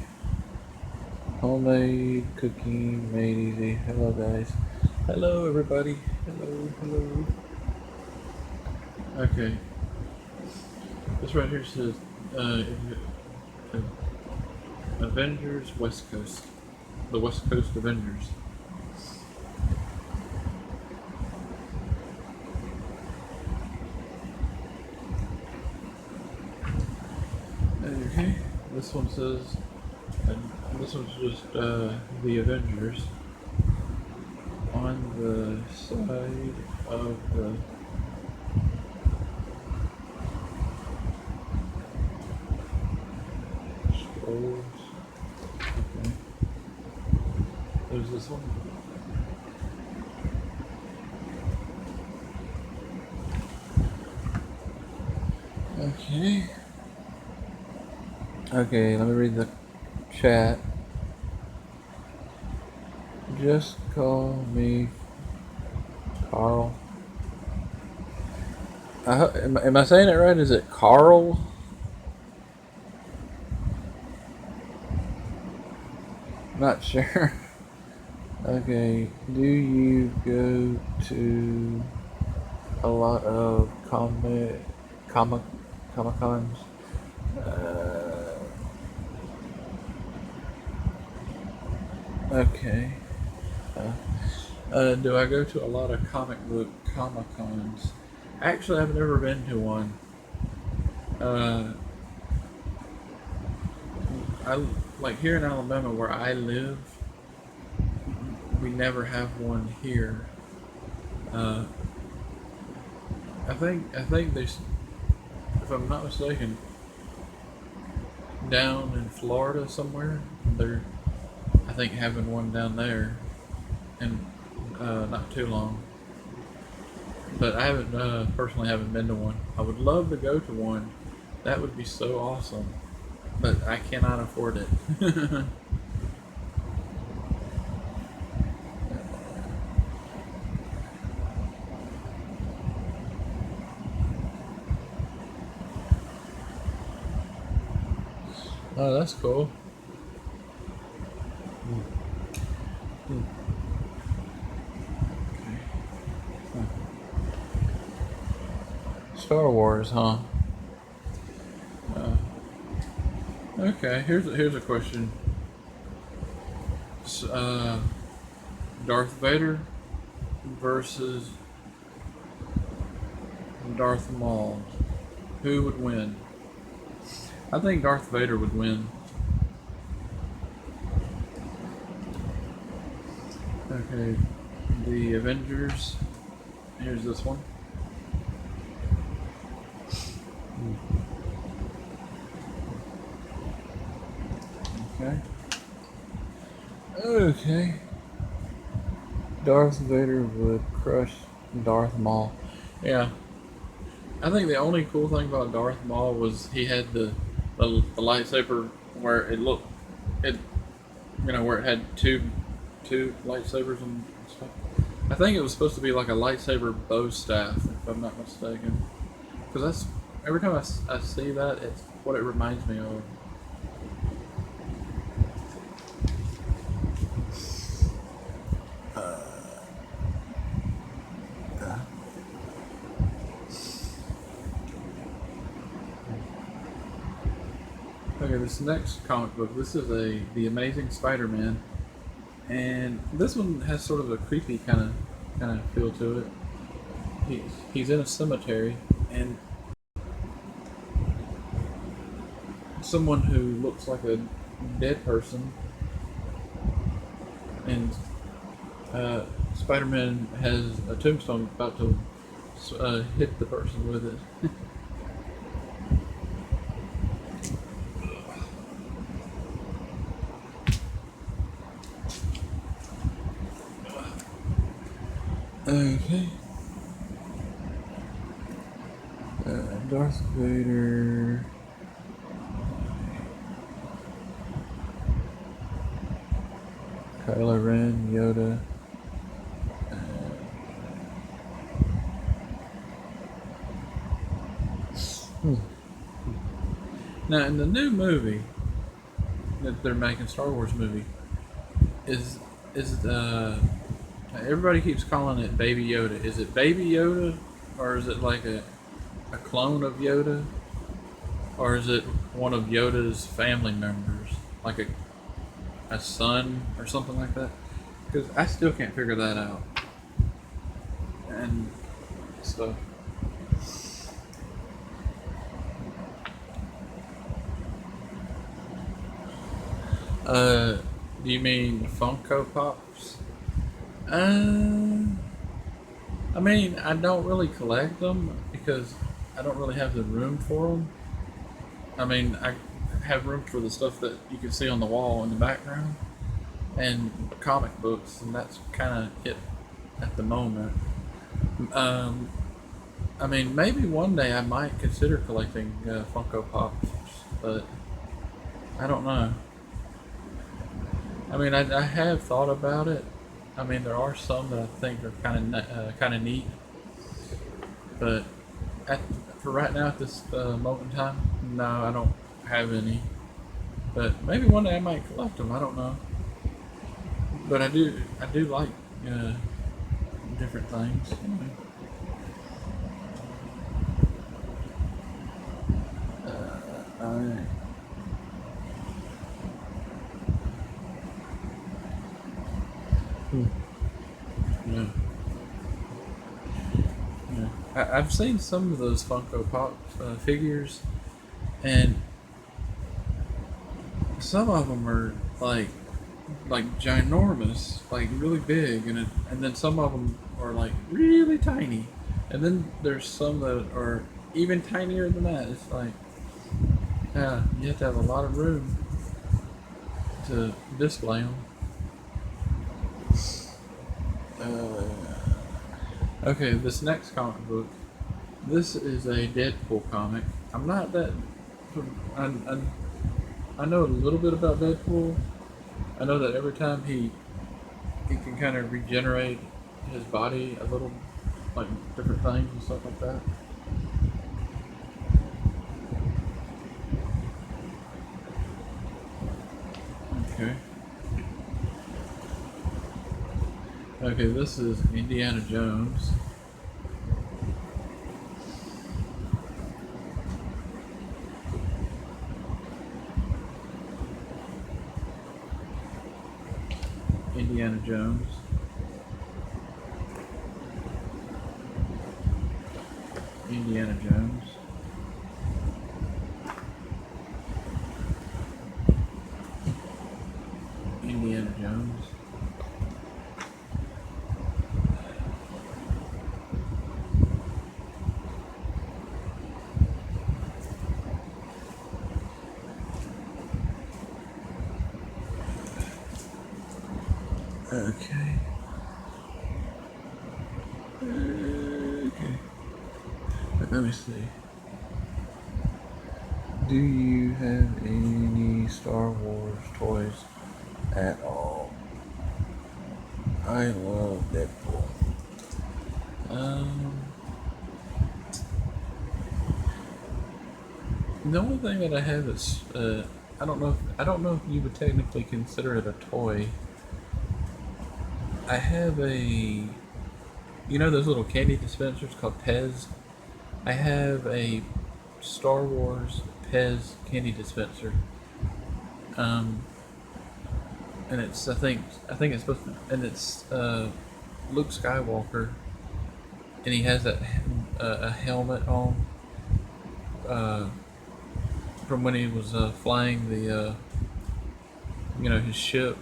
Homemade cookie made easy. Hello guys. Hello everybody. Hello. Okay. This right here says Avengers West Coast. The West Coast Avengers. Okay. This one says, and this one's just the Avengers on the side of the scrolls. Okay. There's this one. Okay. Okay, let me read the chat. Just call me Carl. Am I saying it right? Is it Carl? Not sure. Okay, do you go to a lot of Comic-Cons? Okay. Do I go to a lot of Comic-Cons? Actually, I've never been to one. I like here in Alabama where I live. We never have one here. I think there's, if I'm not mistaken, down in Florida somewhere. They're, I think, having one down there, and not too long. But I haven't personally haven't been to one. I would love to go to one. That would be so awesome. But I cannot afford it. Oh, that's cool. Star Wars, huh? Okay, here's a question. Darth Vader versus Darth Maul. Who would win? I think Darth Vader would win. Okay, the Avengers. Here's this one. Okay. Okay. Darth Vader would crush Darth Maul. Yeah. I think the only cool thing about Darth Maul was he had the lightsaber where it looked it where it had two lightsabers and stuff. I think it was supposed to be like a lightsaber bow staff, if I'm not mistaken. Because that's every time I see that, it's what it reminds me of. Okay, this next comic book, this is The Amazing Spider-Man, and this one has sort of a creepy kind of feel to it. He's in a cemetery, and someone who looks like a dead person, and Spider-Man has a tombstone about to hit the person with it. Okay. Darth Vader. Kylo Ren, Yoda. Now, in the new movie that they're making, Star Wars movie, is everybody keeps calling it Baby Yoda. Is it Baby Yoda, or is it like a clone of Yoda, or is it one of Yoda's family members, like a son or something like that? Because I still can't figure that out. And stuff. Do you mean Funko Pops? I mean, I don't really collect them because I don't really have the room for them. I mean, I have room for the stuff that you can see on the wall in the background and comic books, and that's kind of it at the moment. I mean, maybe one day I might consider collecting Funko Pops, but I don't know. I mean, I have thought about it. I mean, there are some that I think are kind of neat, but for right now at this moment in time, no, I don't have any. But maybe one day I might collect them. I don't know. But I do like different things. I Yeah. Yeah. I've seen some of those Funko Pop figures, and some of them are like ginormous, like really big, and then some of them are like really tiny, and then there's some that are even tinier than that. It's like, yeah, you have to have a lot of room to display them. Okay, this next comic book. This is a Deadpool comic. I'm not that. I know a little bit about Deadpool. I know that every time he can kind of regenerate his body a little, like different things and stuff like that. Okay. Okay, this is Indiana Jones. Indiana Jones. Indiana Jones. Okay. Okay. Let me see. Do you have any Star Wars toys at all? I love Deadpool. Um, the only thing that I have is I don't know if you would technically consider it a toy. I have those little candy dispensers called Pez. I have a Star Wars Pez candy dispenser. Um, and it's I think it's supposed to, and it's Luke Skywalker, and he has that a helmet on uh, from when he was flying the his ship,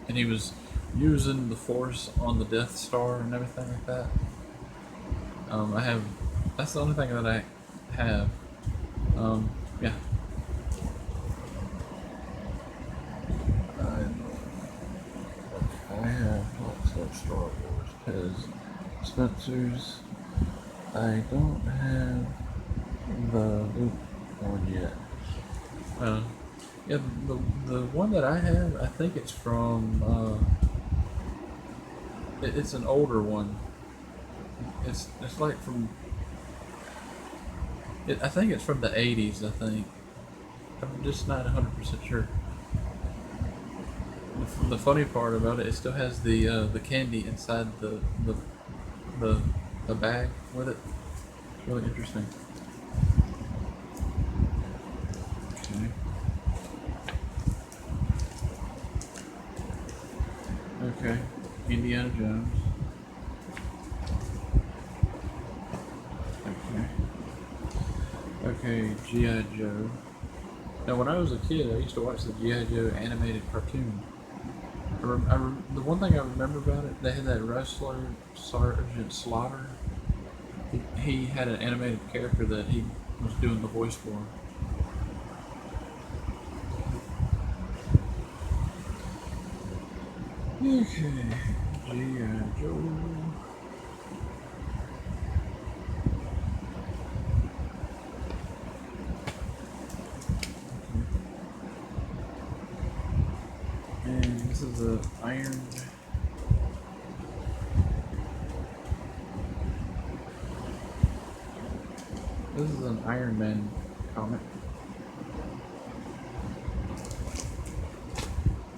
and he was using the Force on the Death Star and everything like that. I have that's the only thing that I have. Yeah. I have lots of Star Wars Pez dispensers. I don't have the Luke one yet. Uh, yeah, the one that I have, I think it's from. It's an older one. It's like from. I think it's from the '80s. I think. I'm just not 100% sure. The funny part about it still has the candy inside the the bag with it. It's really interesting. Okay. Okay. Indiana Jones. Okay. Okay. G.I. Joe. Now, when I was a kid, I used to watch the G.I. Joe animated cartoon. The one thing I remember about it, they had that wrestler, Sergeant Slaughter. He had an animated character that he was doing the voice for. Okay, G.I. Joe. And this is a iron. This is an Iron Man comic.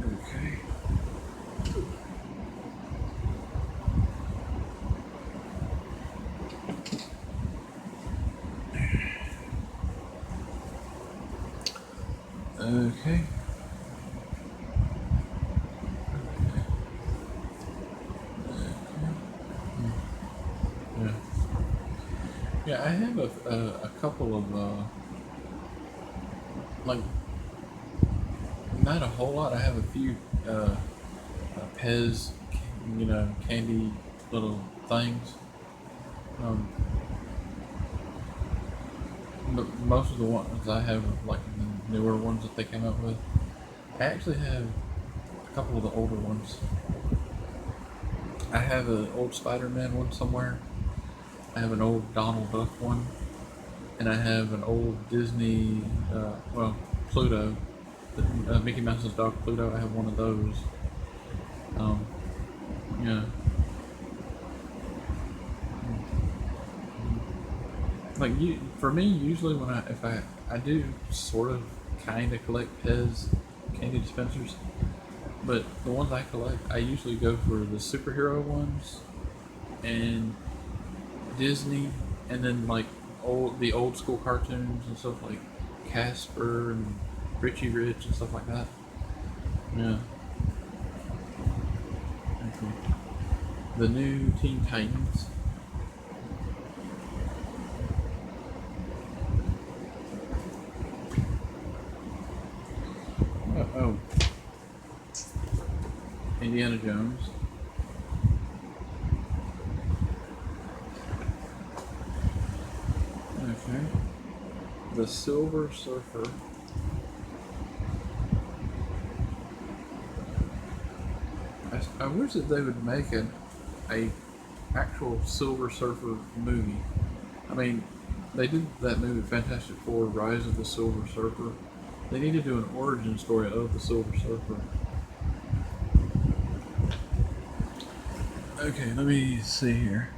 Okay. Okay. Yeah. Yeah, I have a couple of like not a whole lot. I have a few Pez, candy little things. Um, but most of the ones I have are like the newer ones that they came up with. I actually have a couple of the older ones. I have an old Spider-Man one somewhere. I have an old Donald Duck one, and I have an old Disney, Pluto, Mickey Mouse's dog Pluto. I have one of those. Um, yeah. Like for me, usually when I do sort of kind of collect Pez candy dispensers, but the ones I collect, I usually go for the superhero ones and Disney, and then like the old school cartoons and stuff like Casper and Richie Rich and stuff like that. Yeah. Okay. The new Teen Titans. Oh, Indiana Jones. Okay. The Silver Surfer. I wish that they would make a actual Silver Surfer movie. I mean, they did that movie Fantastic Four: Rise of the Silver Surfer. They need to do an origin story of the Silver Surfer. Okay, let me see here.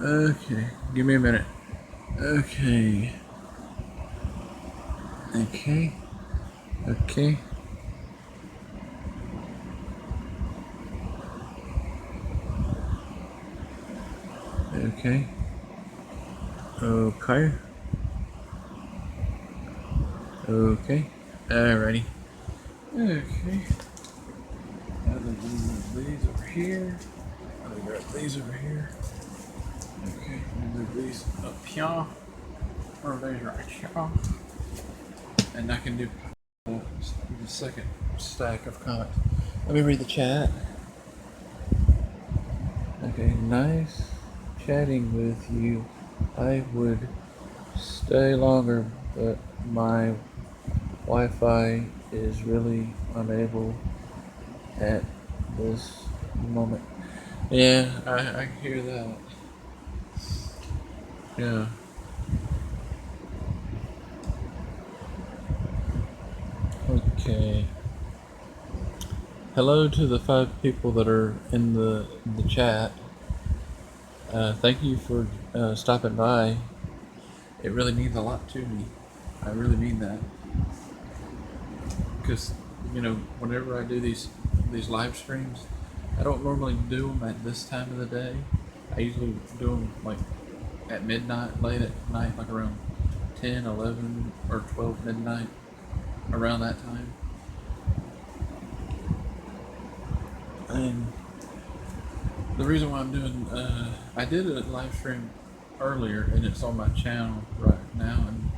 Okay, give me a minute. Okay. Okay. Okay. Okay. Okay. Okay. Alrighty. Okay. Now let me move these over here. Let me grab these over here. Okay. Let me move these up here. Or these right here. And I can do the second stack of comments. Let me read the chat. Okay, nice chatting with you. I would stay longer, but my Wi-Fi is really unable at this moment. Yeah, I hear that. Yeah. Okay. Hello to the 5 people that are in the chat. Thank you for stopping by. It really means a lot to me. I really mean that. Because, whenever I do these live streams, I don't normally do them at this time of the day. I usually do them like at midnight, late at night, like around 10, 11, or 12 midnight, around that time. And the reason why I'm doing, I did a live stream earlier, and it's on my channel right now, and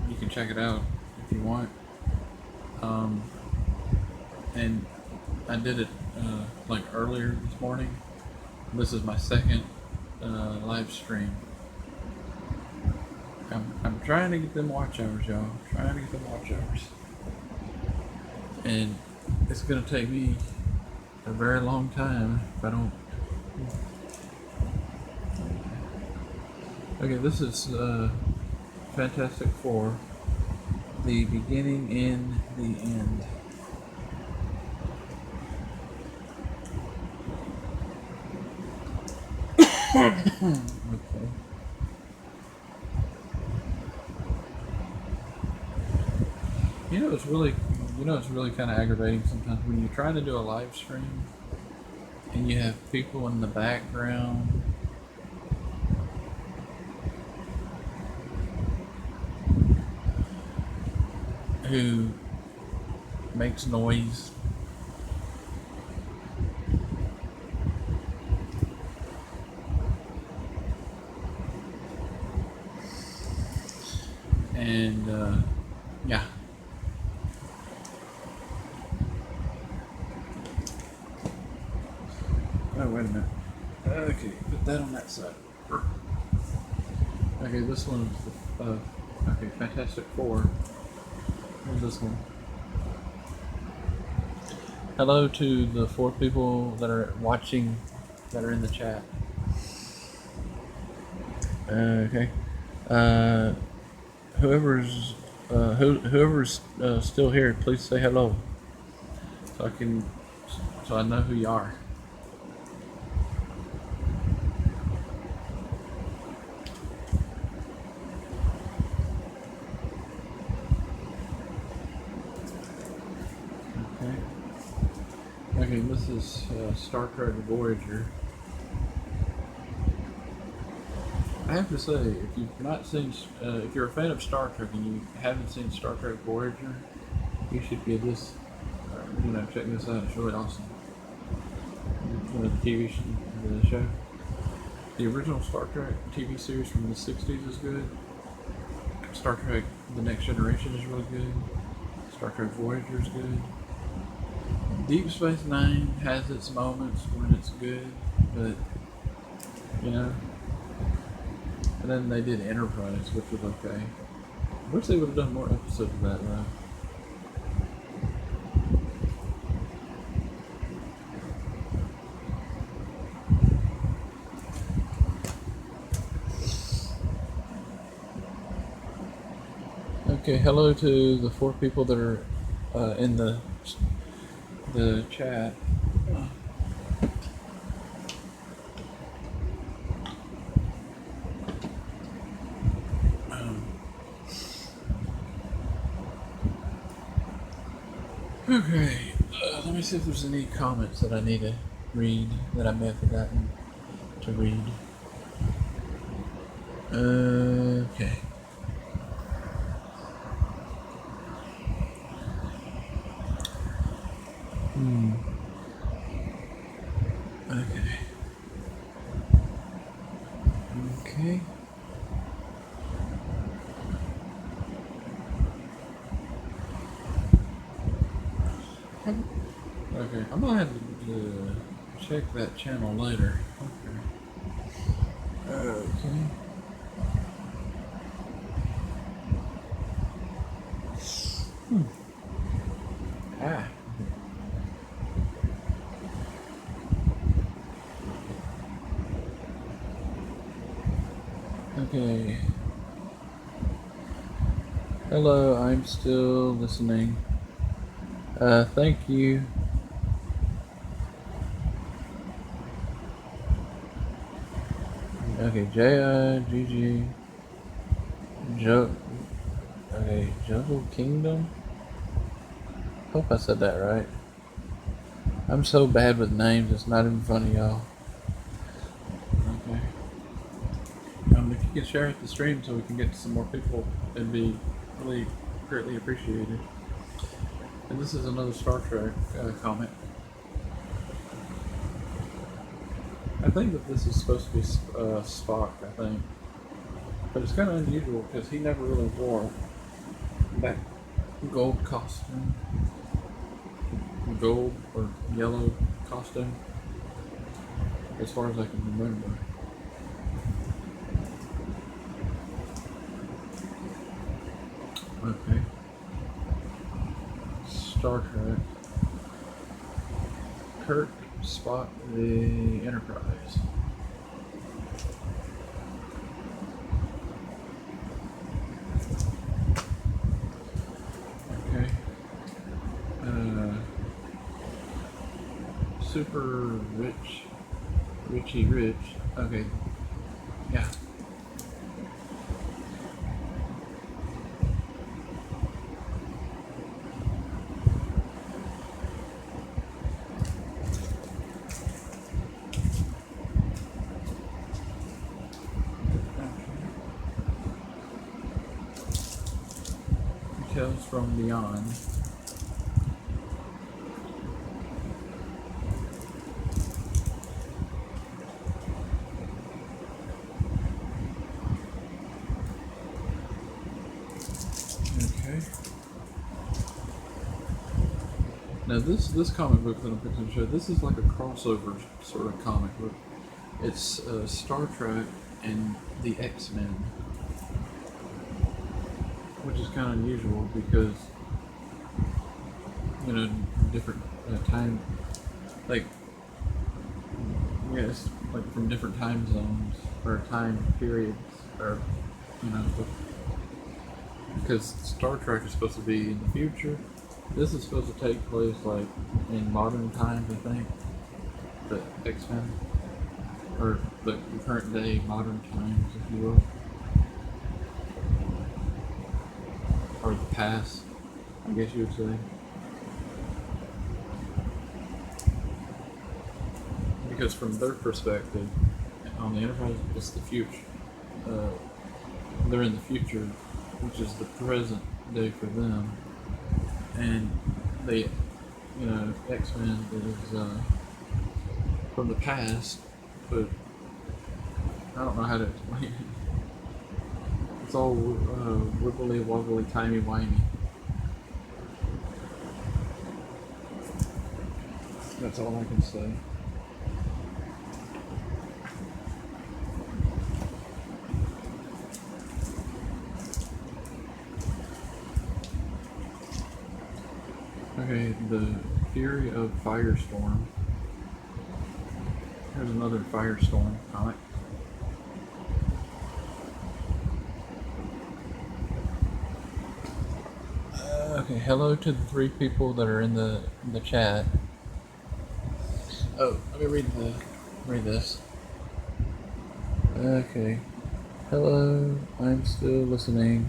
you can check it out if you want. And I did it like earlier this morning. This is my second live stream. I'm trying to get them watch hours, y'all. Trying to get them watch hours. And it's gonna take me a very long time if I don't. Okay, this is Fantastic Four, the beginning and the end. Okay. It's really kind of aggravating sometimes when you're trying to do a live stream and you have people in the background who makes noise. And yeah. Oh, wait a minute. Okay, put that on that side. Okay, this one's okay, Fantastic Four. Here's this one. Hello to the 4 people that are watching, that are in the chat. Okay. Whoever's still here, please say hello, so I know who you are. Okay, this is Star Trek Voyager. I have to say, if you've not seen, if you're a fan of Star Trek and you haven't seen Star Trek Voyager, you should give this, check this out. It's really awesome. The TV the show. The original Star Trek TV series from the 60s is good. Star Trek The Next Generation is really good. Star Trek Voyager is good. Deep Space Nine has its moments when it's good, but, and then they did Enterprise, which was okay. I wish they would have done more episodes of that, though. Okay, hello to the 4 people that are in the chat. Okay, let me see if there's any comments that I need to read that I may have forgotten to read. Okay. Okay. Okay. Okay, I'm gonna have to check that channel later. Okay. Okay. Ah. Okay. Hello, I'm still listening. Thank you. Okay, J-I-G-G. Okay, Jungle Kingdom? Hope I said that right. I'm so bad with names, it's not even funny, y'all. Okay. If you could share the stream so we can get to some more people, it'd be really greatly appreciated. And this is another Star Trek comment. I think that this is supposed to be Spock, I think. But it's kind of unusual because he never really wore that gold costume. Gold or yellow costume, as far as I can remember. Okay. Star Trek. Kirk, Spock, the Enterprise. Okay. Super rich. Richie Rich. Okay. Yeah. Tales from Beyond. Okay. Now this comic book that I'm going to show, this is like a crossover sort of comic book. It's Star Trek and the X-Men, which is kind of unusual because, you know, different time, like, yes, like from different time zones or time periods, or, you know, because Star Trek is supposed to be in the future. This is supposed to take place like in modern times, I think. The X-Men, or the current day modern times, if you will, or the past, I guess you would say. Because from their perspective, on the Enterprise, it's the future. They're in the future, which is the present day for them, and they, you know, X-Men is from the past, but I don't know how to explain it. It's all wibbly wobbly, timey wimey. That's all I can say. Okay, the Fury of Firestorm. Here's another Firestorm comic. Okay, hello to the 3 people that are in the chat. Oh, let me read this. Okay. Hello, I'm still listening.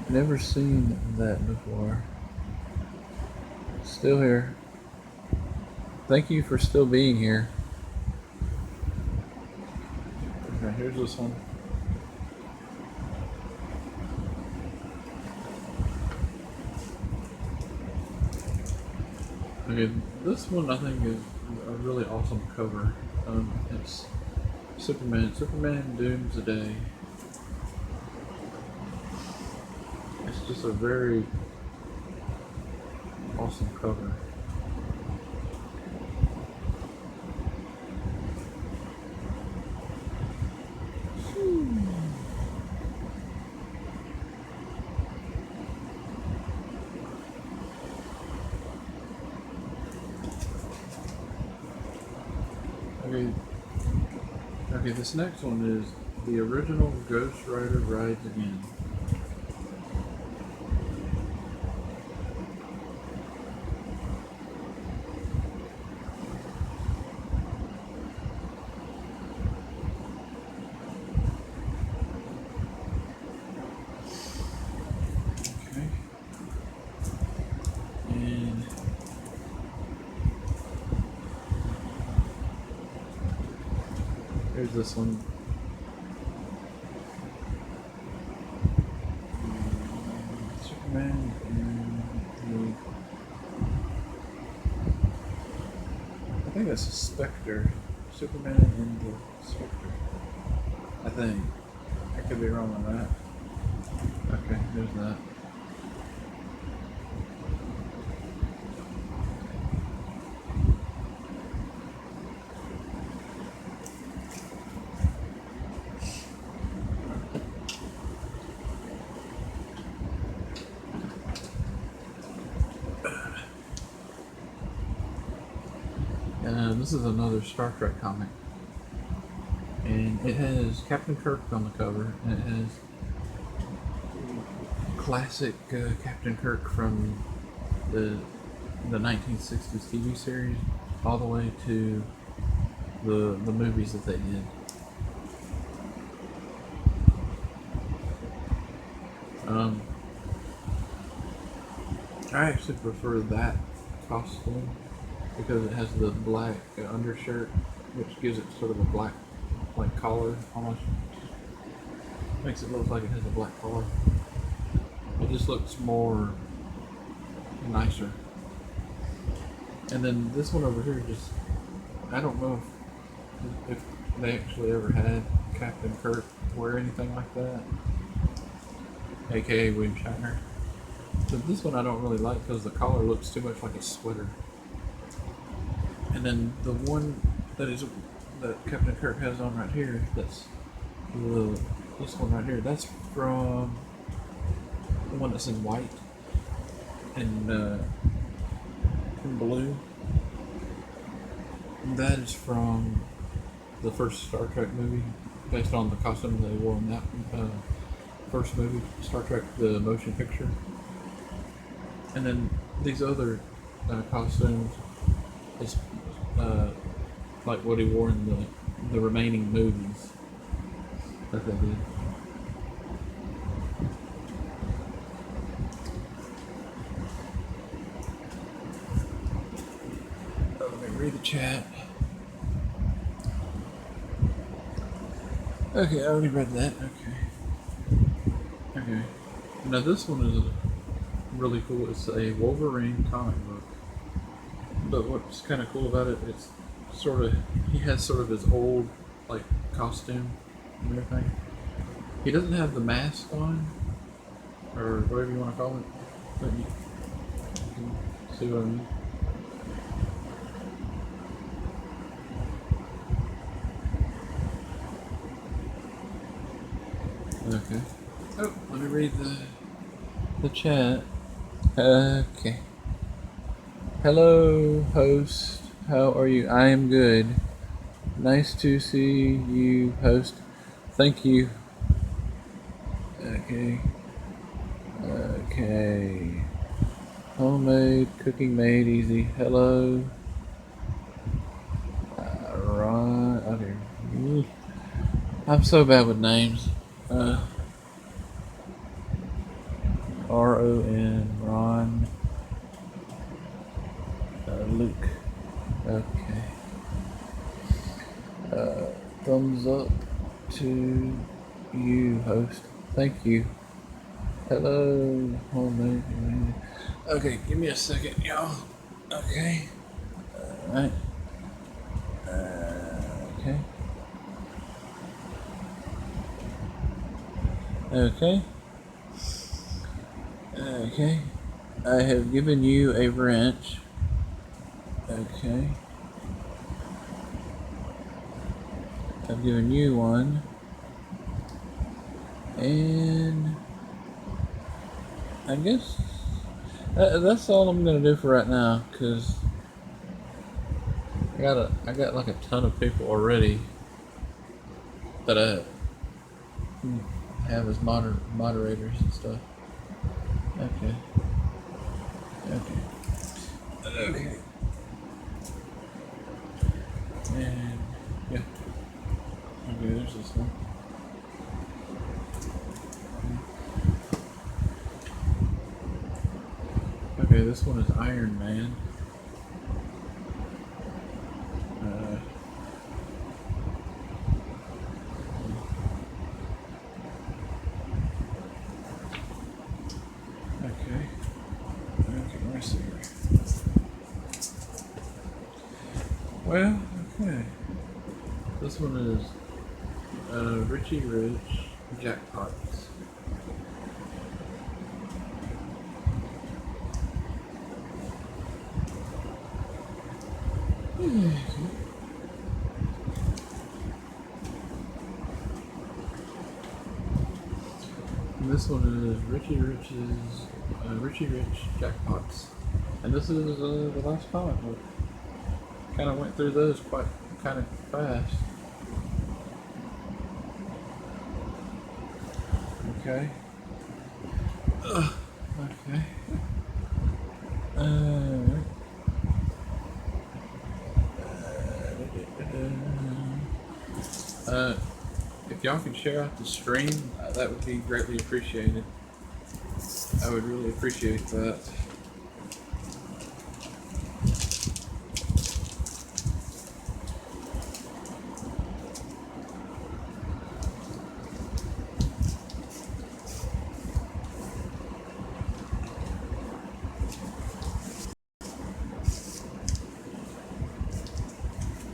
Never seen that before. Still here. Thank you for still being here. Okay, here's this one. Okay, this one I think is a really awesome cover. It's Superman Doomsday. It's just a very awesome cover. Okay, this next one is the original Ghost Rider Rides Again. Okay. And here's this one. Superman and I think that's a Spectre. Superman and the Spectre. I think. I could be wrong on that. Okay, there's that. This is another Star Trek comic. And it has Captain Kirk on the cover, and it has classic Captain Kirk from the 1960s TV series all the way to the movies that they did. I actually prefer that costume because it has the black undershirt, which gives it sort of a black like collar almost. Makes it look like it has a black collar. It just looks more nicer. And then this one over here just, I don't know if they actually ever had Captain Kirk wear anything like that, aka William Shatner. But this one I don't really like because the collar looks too much like a sweater. And then the one that Captain Kirk has on right here, that's this one right here, that's from the one that's in white and in blue. And that is from the first Star Trek movie, based on the costume they wore in that first movie, Star Trek the motion picture. And then these other costumes is like what he wore in the remaining movies that they did. Let me read the chat. Okay, I already read that. Okay. Now this one is really cool. It's a Wolverine comic book. But what's kind of cool about it, it's sort of, he has sort of his old like costume and everything. He doesn't have the mask on, or whatever you want to call it. But you can see what I mean. Okay. Oh, let me read the chat. Okay. Hello, host. How are you? I am good. Nice to see you, host. Thank you. Okay. Okay. Homemade, cooking made easy. Hello. Ron. Okay. I'm so bad with names. RON. Ron. Luke. Okay. Thumbs up to you, host. Thank you. Hello, homemade. Okay, give me a second, y'all. Okay. Alright. Okay. Okay. Okay. I have given you a wrench. Okay. I've given you one. And I guess that's all I'm gonna do for right now, cause I got like a ton of people already that I have as moderators and stuff. Okay. Okay. And yeah. Okay, there's this one. Okay, this one is Iron Man. Okay. Okay, let's see here. Well, okay. This one is Richie Rich Jackpots. And this one is Richie Rich Jackpots. And this is the last comic book. Kind of went through those kind of fast. Okay. Okay. If y'all can share out the stream, that would be greatly appreciated. I would really appreciate that.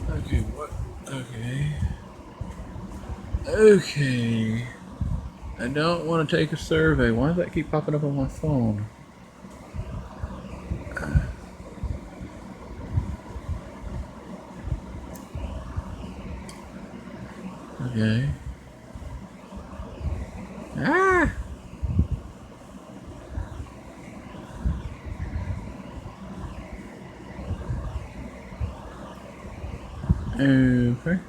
Okay, what? Okay. Okay. I don't want to take a survey. Why does that keep popping up on my phone? Okay. Ah! Okay.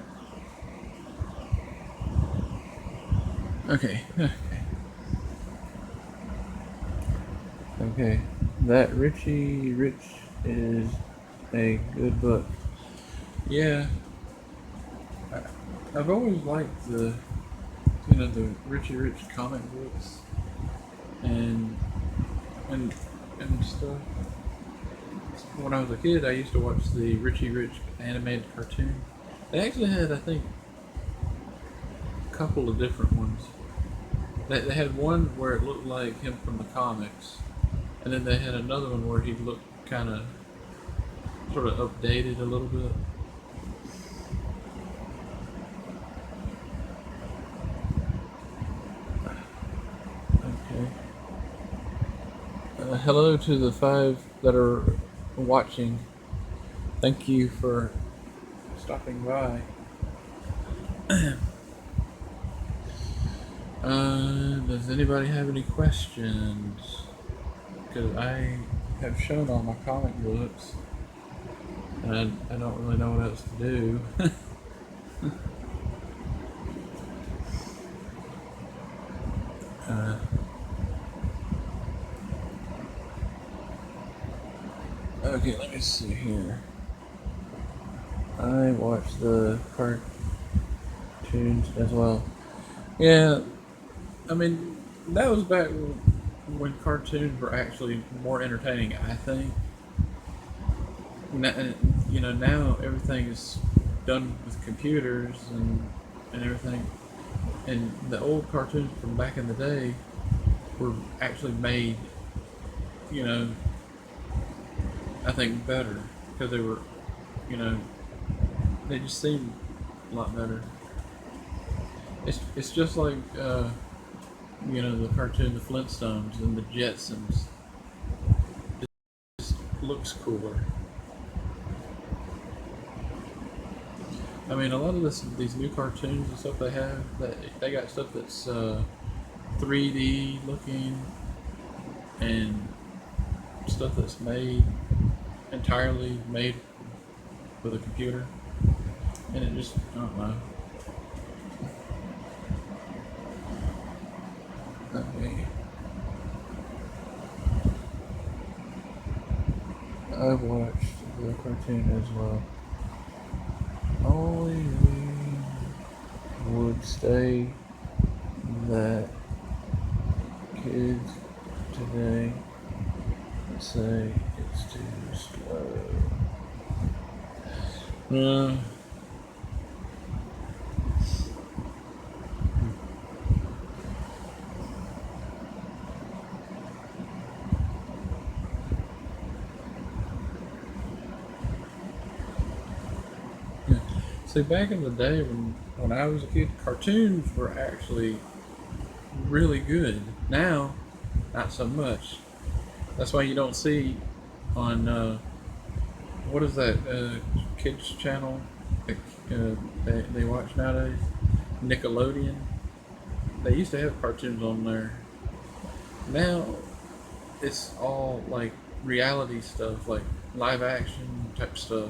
Okay. Okay. That Richie Rich is a good book. Yeah. I've always liked the Richie Rich comic books and and stuff. When I was a kid, I used to watch the Richie Rich animated cartoon. They actually had, I think, a couple of different ones. They had one where it looked like him from the comics, and then they had another one where he looked kind of, sort of updated a little bit. Okay. Hello to the 5 that are watching. Thank you for stopping by. Does anybody have any questions? Because I have shown all my comic books, and I don't really know what else to do. let's see here. I watched the cartoons as well. Yeah, I mean, that was back when cartoons were actually more entertaining, I think. Now everything is done with computers and everything. And the old cartoons from back in the day were actually made, you know, I think better because they were, you know, they just seemed a lot better. It's just like, the cartoon, the Flintstones and the Jetsons. It just looks cooler. I mean, a lot of these new cartoons and stuff they got stuff that's 3D looking and stuff that's entirely made with a computer, and it just I don't know. Okay. I've watched the cartoon as well. Only would say that kids today say it's too slow. See, back in the day when I was a kid, cartoons were actually really good. Now, not so much. That's why you don't see on what is that kids channel that they watch nowadays? Nickelodeon. They used to have cartoons on there. Now it's all like reality stuff, like live action type stuff.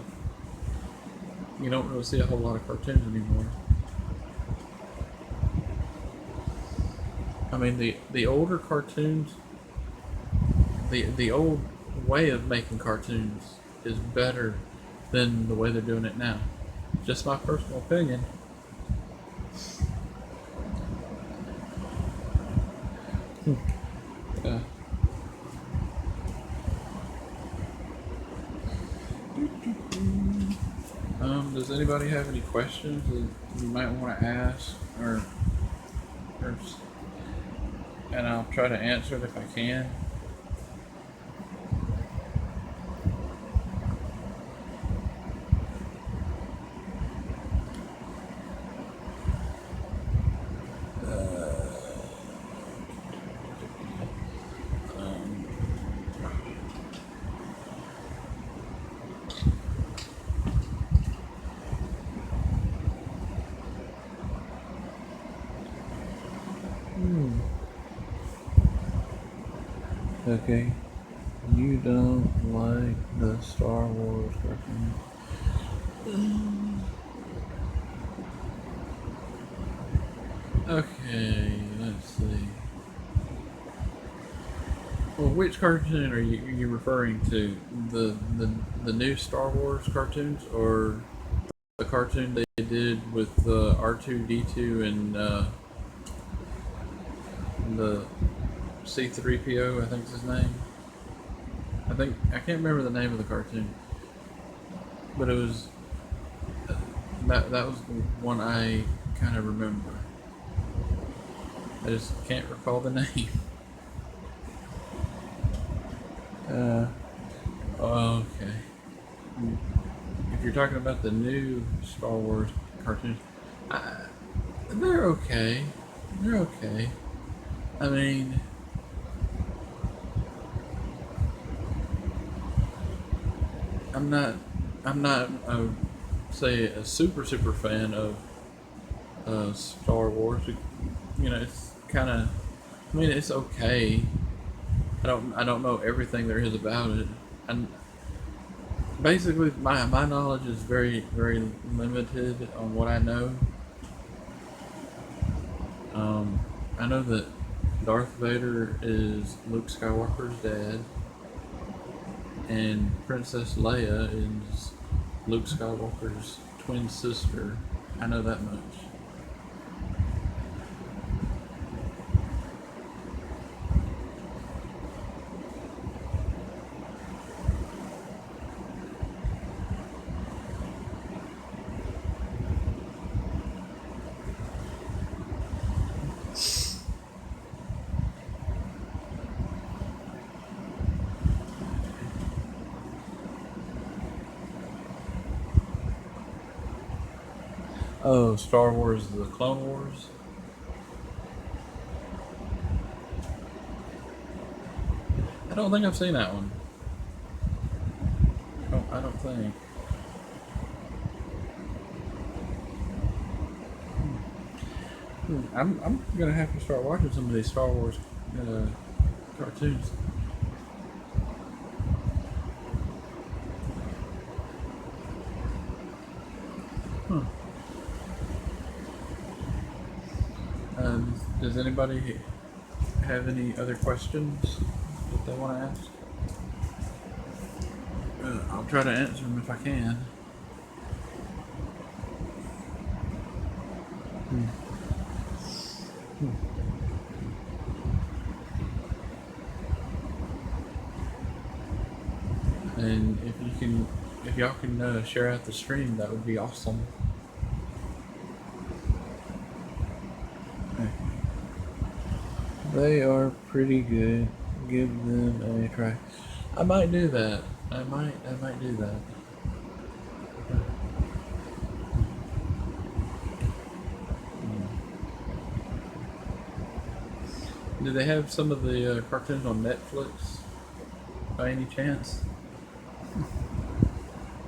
You don't really see a whole lot of cartoons anymore. I mean, the older cartoons, the old way of making cartoons is better than the way they're doing it now. Just my personal opinion. Yeah. Does anybody have any questions that you might want to ask, or and I'll try to answer it if I can. Um, okay, you don't like the Star Wars cartoon? Okay, let's see. Well, which cartoon are you referring to? The new Star Wars cartoons, or the cartoon they did with R2D2 and the C3PO? I think is his name. I can't remember the name of the cartoon, but it was that was the one I kind of remember. I just can't recall the name. Okay. If you're talking about the new Star Wars cartoons, they're okay. They're okay. I mean, I'm not. I'm not. Say a super fan of Star Wars. It's kind of. I mean, it's okay. I don't know everything there is about it, and basically my knowledge is very limited on what I know. I know that Darth Vader is Luke Skywalker's dad, and Princess Leia is Luke Skywalker's twin sister. I know that much. Oh, Star Wars: The Clone Wars. I don't think I've seen that one. I don't think. I'm gonna have to start watching some of these Star Wars uh, cartoons. Huh. Does anybody have any other questions that they want to ask? I'll try to answer them if I can. And if y'all can share out the stream, that would be awesome. They are pretty good. Give them a try. I might do that. I might do that. Do they have some of the cartoons on Netflix by any chance?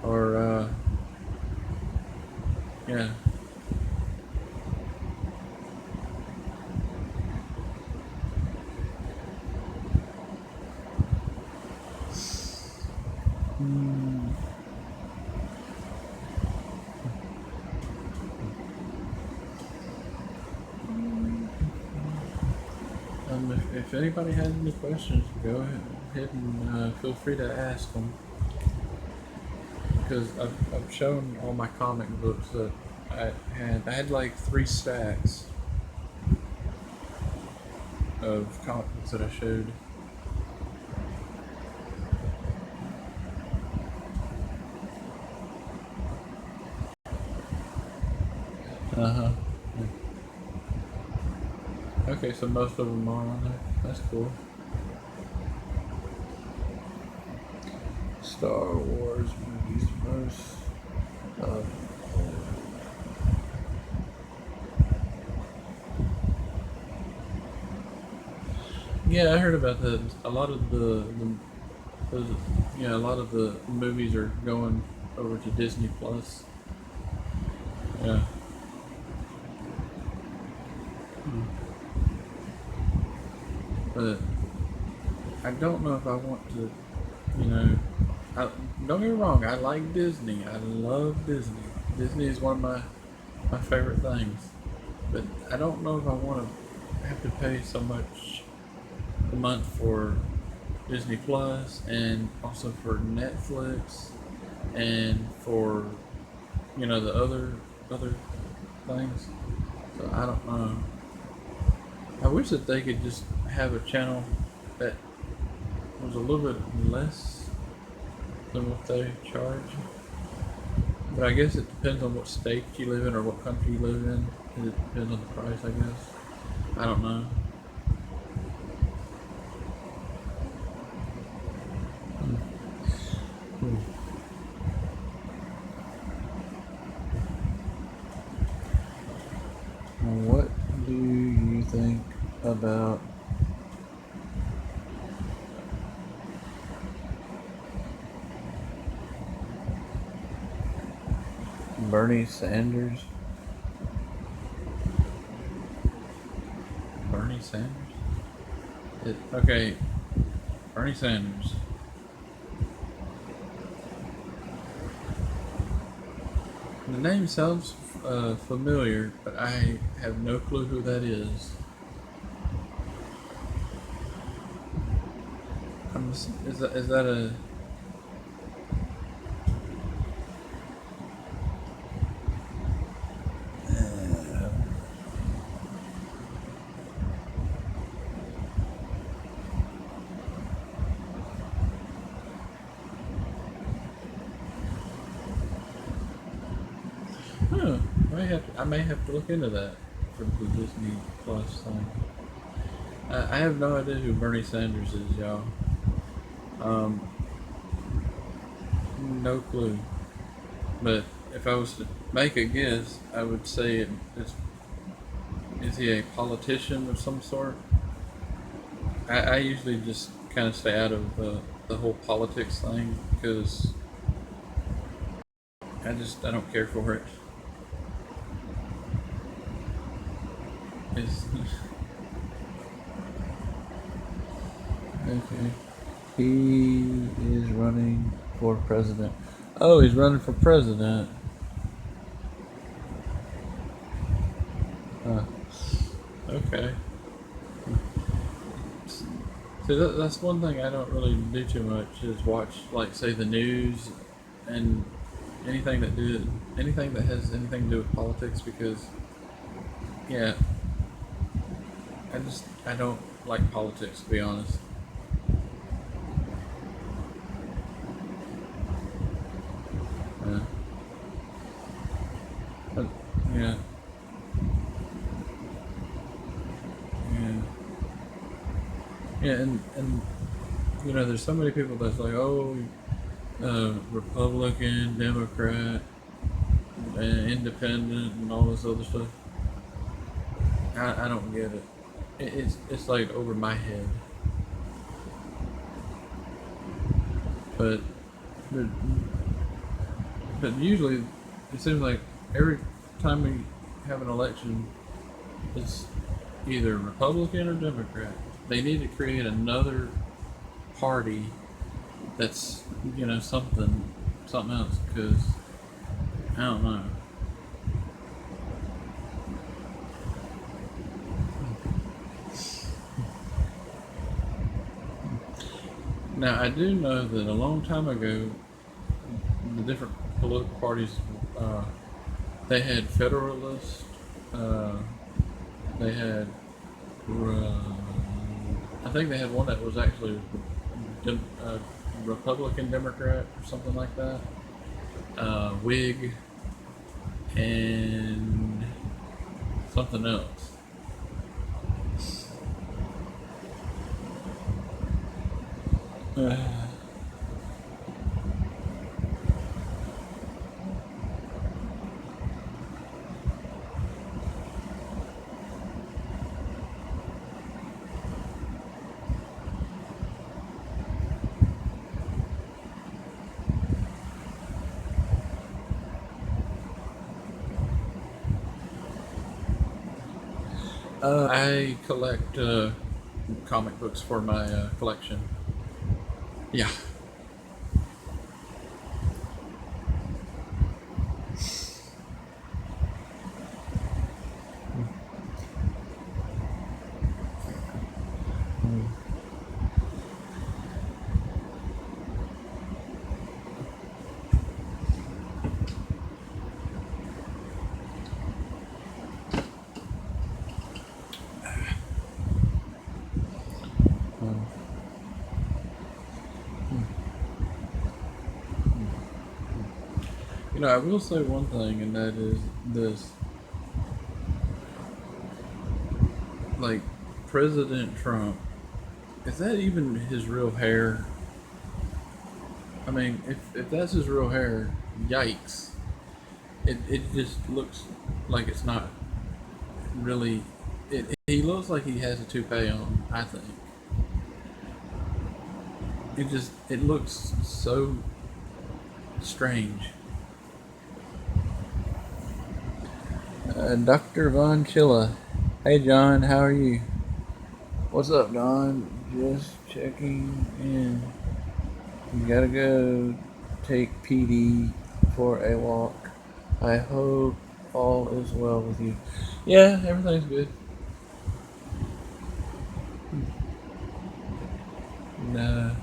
Or yeah. If anybody has any questions, go ahead and feel free to ask them. Because I've shown all my comic books that I had. I had like 3 stacks of comic books that I showed. Uh-huh. Okay, so most of them are on there. That's cool. Star Wars movies most. Yeah, I heard about that. A lot of a lot of the movies are going over to Disney Plus. Yeah. But I don't know if I want to, you know. Don't get me wrong. I like Disney. I love Disney. Disney is one of my favorite things. But I don't know if I want to have to pay so much a month for Disney Plus and also for Netflix and for the other things. So I don't know. I wish that they could just have a channel that was a little bit less than what they charge. But I guess it depends on what state you live in or what country you live in. It depends on the price, I guess. I don't know. What do you think about Bernie Sanders? Bernie Sanders? Okay, Bernie Sanders. The name sounds familiar, but I have no clue who that is. Is that a Huh. I may have to look into that for the Disney Plus thing. I have no idea who Bernie Sanders is, y'all. Um, no clue. But if I was to make a guess, I would say is he a politician of some sort? I usually just kind of stay out of the whole politics thing because I don't care for it. It's, okay. He is running for president. Oh, he's running for president. Huh. Okay. See, that's one thing I don't really do too much is watch, like, say, the news and anything anything that has anything to do with politics because, yeah, I don't like politics to be honest. Yeah. But, yeah. Yeah. Yeah, and there's so many people that's like, oh, Republican, Democrat, Independent, and all this other stuff. I don't get it. It's like over my head. But but but usually it seems like every time we have an election, it's either Republican or Democrat. They need to create another party that's something else because I don't know. Now I do know that a long time ago, the different political parties, uh, they had Federalist, uh, they had, I think they had one that was actually Republican Democrat or something like that, Whig, and something else. Uh, I collect comic books for my collection. Yeah. I will say one thing, and that is this: like President Trump, is that even his real hair? I mean, if that's his real hair, yikes! It just looks like it's not really. He looks like he has a toupee on. I think it looks so strange. Dr. Von Chilla. Hey John, how are you? What's up, Don? Just checking in. You gotta go take PD for a walk. I hope all is well with you. Yeah, everything's good. And,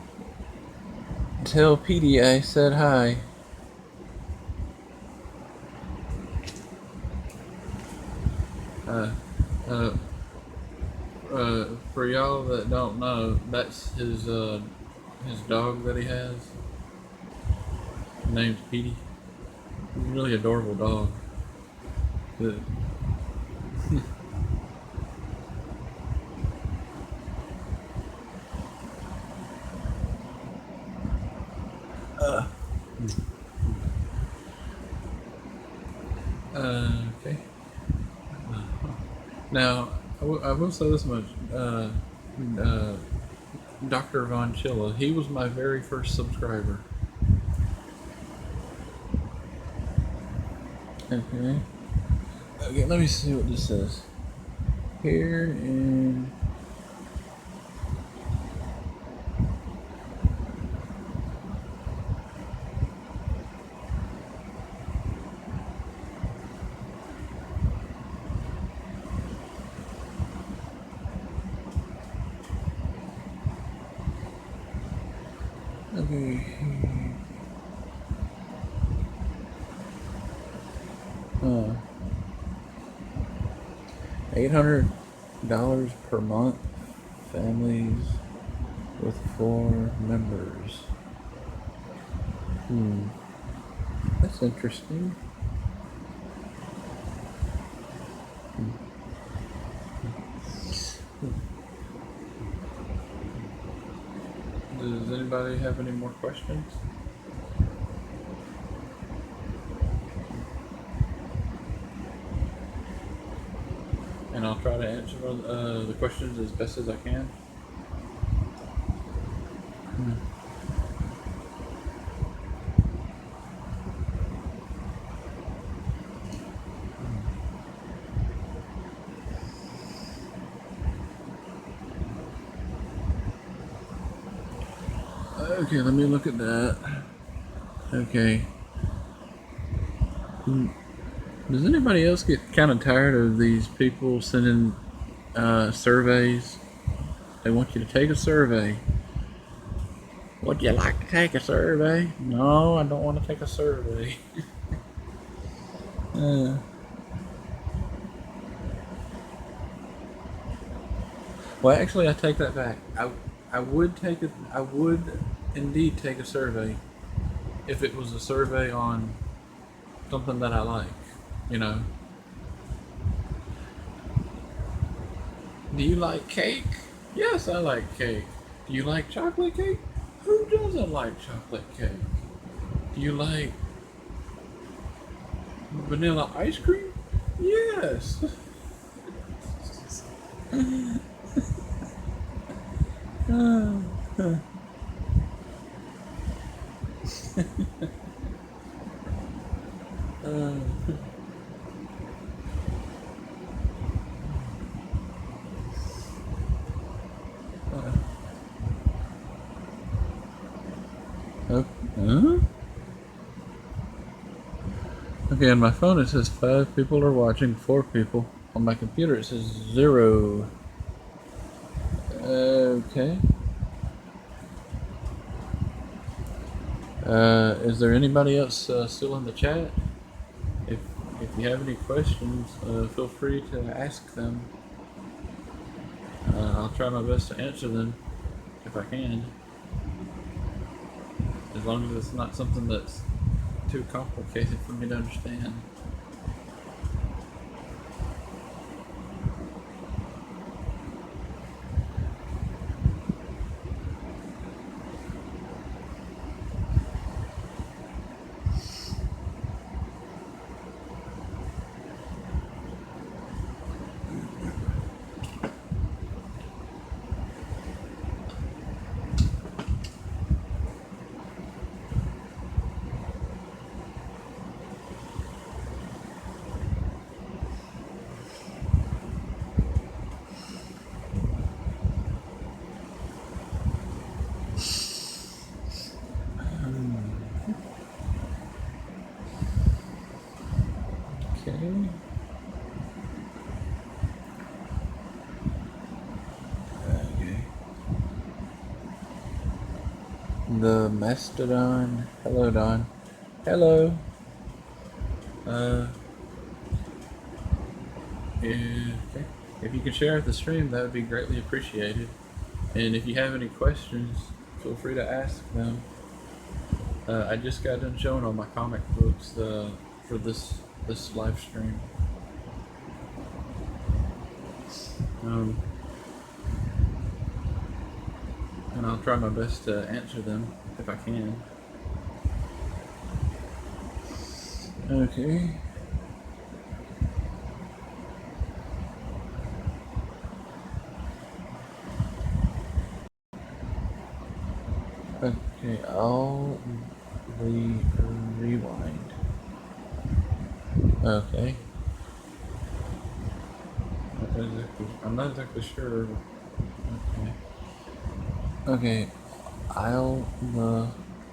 tell PD I said hi. Uh, uh, for y'all that don't know, that's his dog that he has. His name's Petey. He's a really adorable dog. The, okay. Now, I will say this much. Uh, Dr. Von Chilla, he was my very first subscriber. Okay. Okay, let me see what this says. Here in. Okay. Uh, $800 per month. Families with 4 members. That's interesting. Does anybody have any more questions? And I'll try to answer the questions as best as I can. Okay, let me look at that. Okay. Does anybody else get kind of tired of these people sending surveys? They want you to take a survey. Would you like to take a survey? No, I don't want to take a survey. Well, actually, I take that back. I would indeed take a survey if it was a survey on something that I like. You know. Do you like cake? Yes, I like cake. Do you like chocolate cake? Who doesn't like chocolate cake? Do you like vanilla ice cream? Yes. Huh? Okay, on my phone it says 5 people are watching, 4 people. On my computer it says 0. Okay. Is there anybody else still in the chat? If you have any questions, feel free to ask them. I'll try my best to answer them if I can. As long as it's not something that's too complicated for me to understand. Okay. The Mastodon. Hello, Don. Hello. If you could share the stream, that would be greatly appreciated. And if you have any questions, feel free to ask them. I just got done showing all my comic books for this live stream. Um, and I'll try my best to answer them if I can. Okay. Okay, I'll rewind. Okay. I'm not exactly sure. Okay. Okay, I'll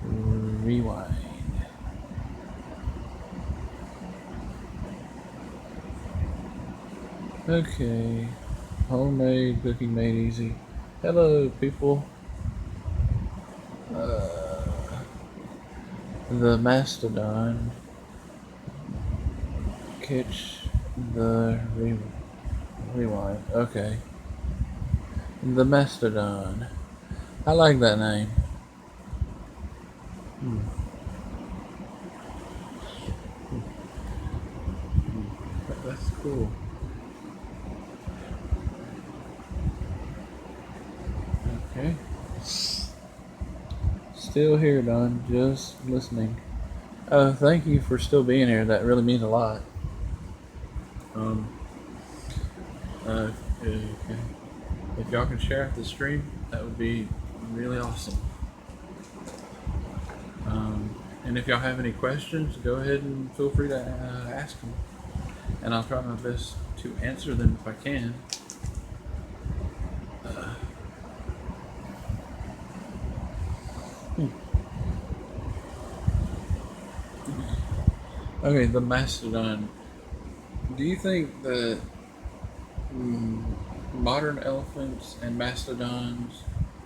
rewind. Okay. Homemade cooking made easy. Hello, people. The mastodon. Catch the rewind. Okay. The mastodon. I like that name. That's cool. Okay. Still here, Don. Just listening. Thank you for still being here. That really means a lot. Um, okay. If y'all can share out the stream, that would be really awesome. And if y'all have any questions, go ahead and feel free to ask them. And I'll try my best to answer them if I can. Okay, the mastodon. Do you think that modern elephants and mastodons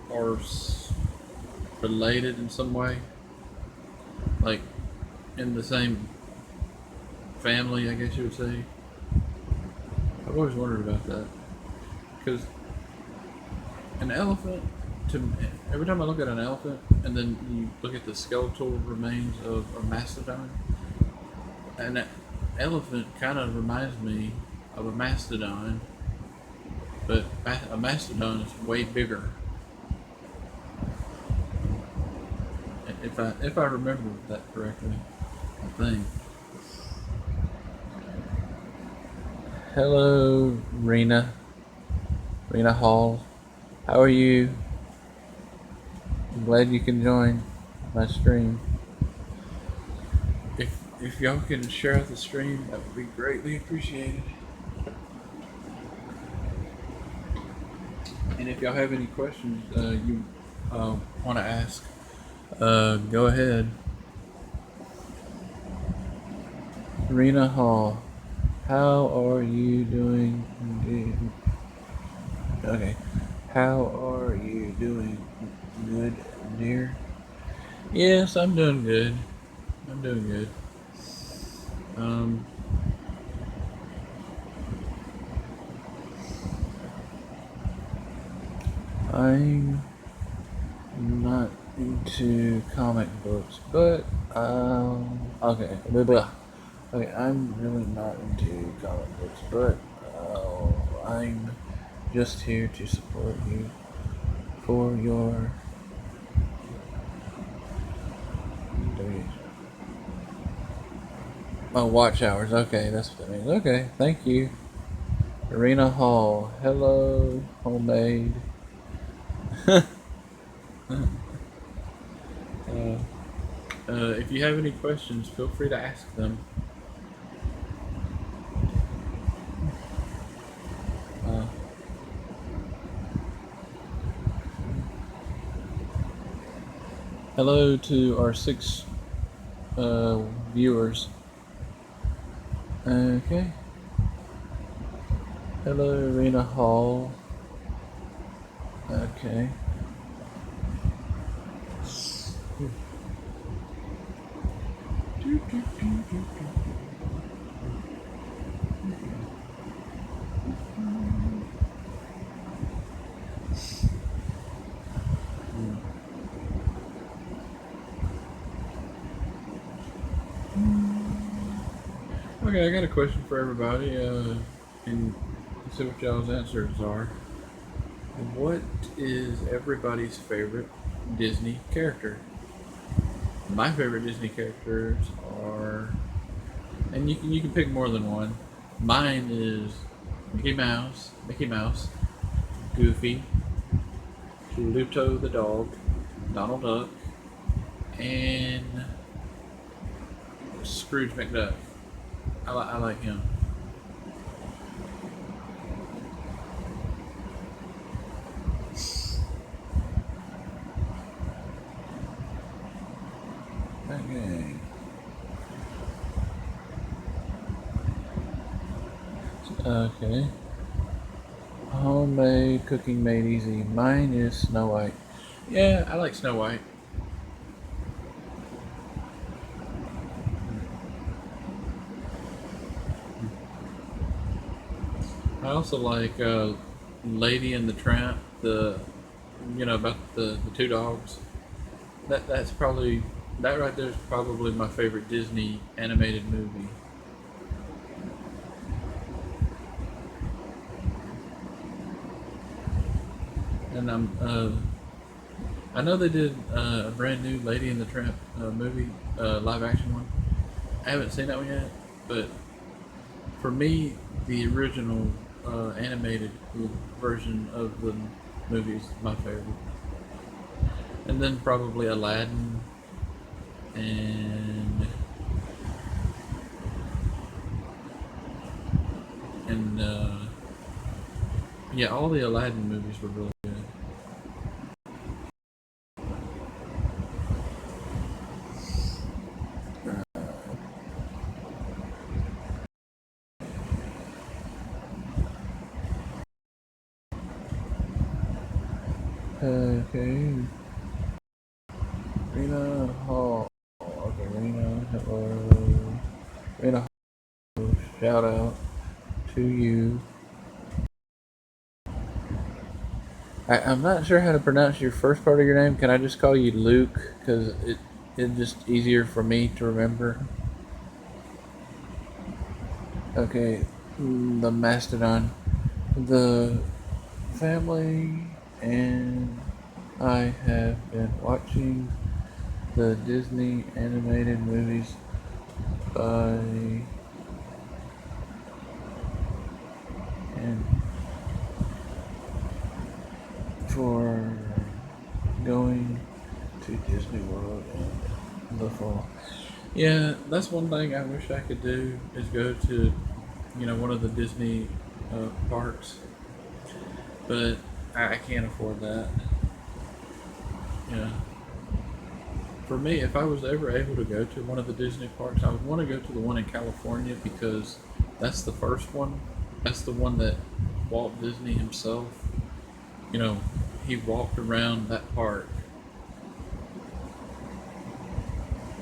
are related in some way? Like in the same family, I guess you would say? I've always wondered about that. Because an elephant, every time I look at an elephant and then you look at the skeletal remains of a mastodon, an elephant kind of reminds me of a mastodon, but a mastodon is way bigger. If I remember that correctly, I think. Hello, Rena Hall. How are you? I'm glad you can join my stream. If y'all can share out the stream, that would be greatly appreciated. And if y'all have any questions you want to ask, go ahead. Rena Hall, how are you doing? Okay, how are you doing? Good, dear? Yes, I'm doing good. I'm doing good. I'm not into comic books, but okay, blah, blah. Okay, I'm really not into comic books, but I'm just here to support you for your watch hours. Okay, that's what that means. Okay, thank you. Arena Hall. Hello, homemade. If you have any questions, feel free to ask them. Hello to our 6 viewers. Okay. Hello, Arena Hall. Okay. Okay, I got a question for everybody. And Let's see what y'all's answers are. What is everybody's favorite Disney character? My favorite Disney characters are, and you can pick more than one. Mine is Mickey Mouse, Goofy, Pluto the dog, Donald Duck, and Scrooge McDuck. I like him. Okay. Okay. Homemade cooking made easy. Mine is Snow White. Yeah, I like Snow White. I also like Lady and the Tramp. About the two dogs. That's probably that right there is probably my favorite Disney animated movie. And I know they did a brand new Lady and the Tramp movie, live action one. I haven't seen that one yet, but for me, the original animated version of the movie is my favorite. And then probably Aladdin and and yeah, all the Aladdin movies were really good. Okay, Rena Hall. Okay, Rena, hello. Rena Hall, shout out to you. I'm not sure how to pronounce your first part of your name. Can I just call you Luke? Because it's just easier for me to remember. Okay, the Mastodon. The family and I have been watching the Disney animated movies by and for going to Disney World in the fall. Yeah, that's one thing I wish I could do is go to, one of the Disney parks, but I can't afford that. Yeah. For me, if I was ever able to go to one of the Disney parks, I would want to go to the one in California because that's the first one. That's the one that Walt Disney himself, you know, he walked around that park.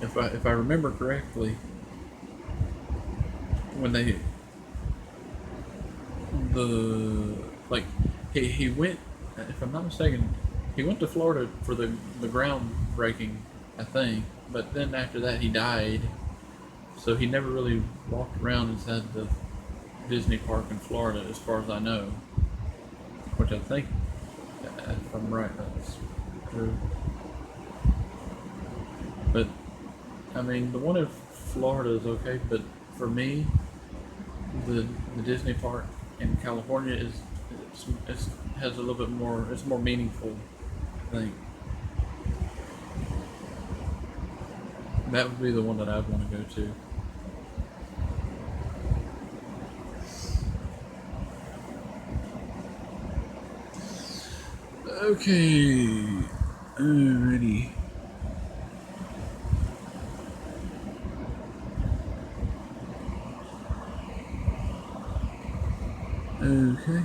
If I remember correctly, when they the like he went, if I'm not mistaken, he went to Florida for the groundbreaking, I think. But then after that, he died, so he never really walked around inside the Disney park in Florida, as far as I know. Which I think, if I'm right, that's true. But I mean, the one in Florida is okay, but for me, the Disney park in California has a little bit more. It's more meaningful. I think that would be the one that I'd want to go to. Okay, alrighty. Okay.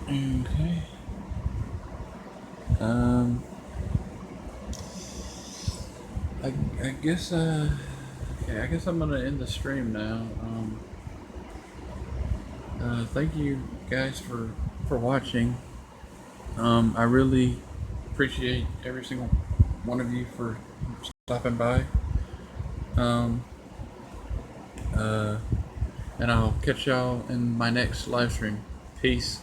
Okay. Um, I guess okay, I guess I'm gonna end the stream now. Thank you guys for watching. I really appreciate every single one of you for stopping by. Um, uh, and I'll catch y'all in my next live stream. Peace.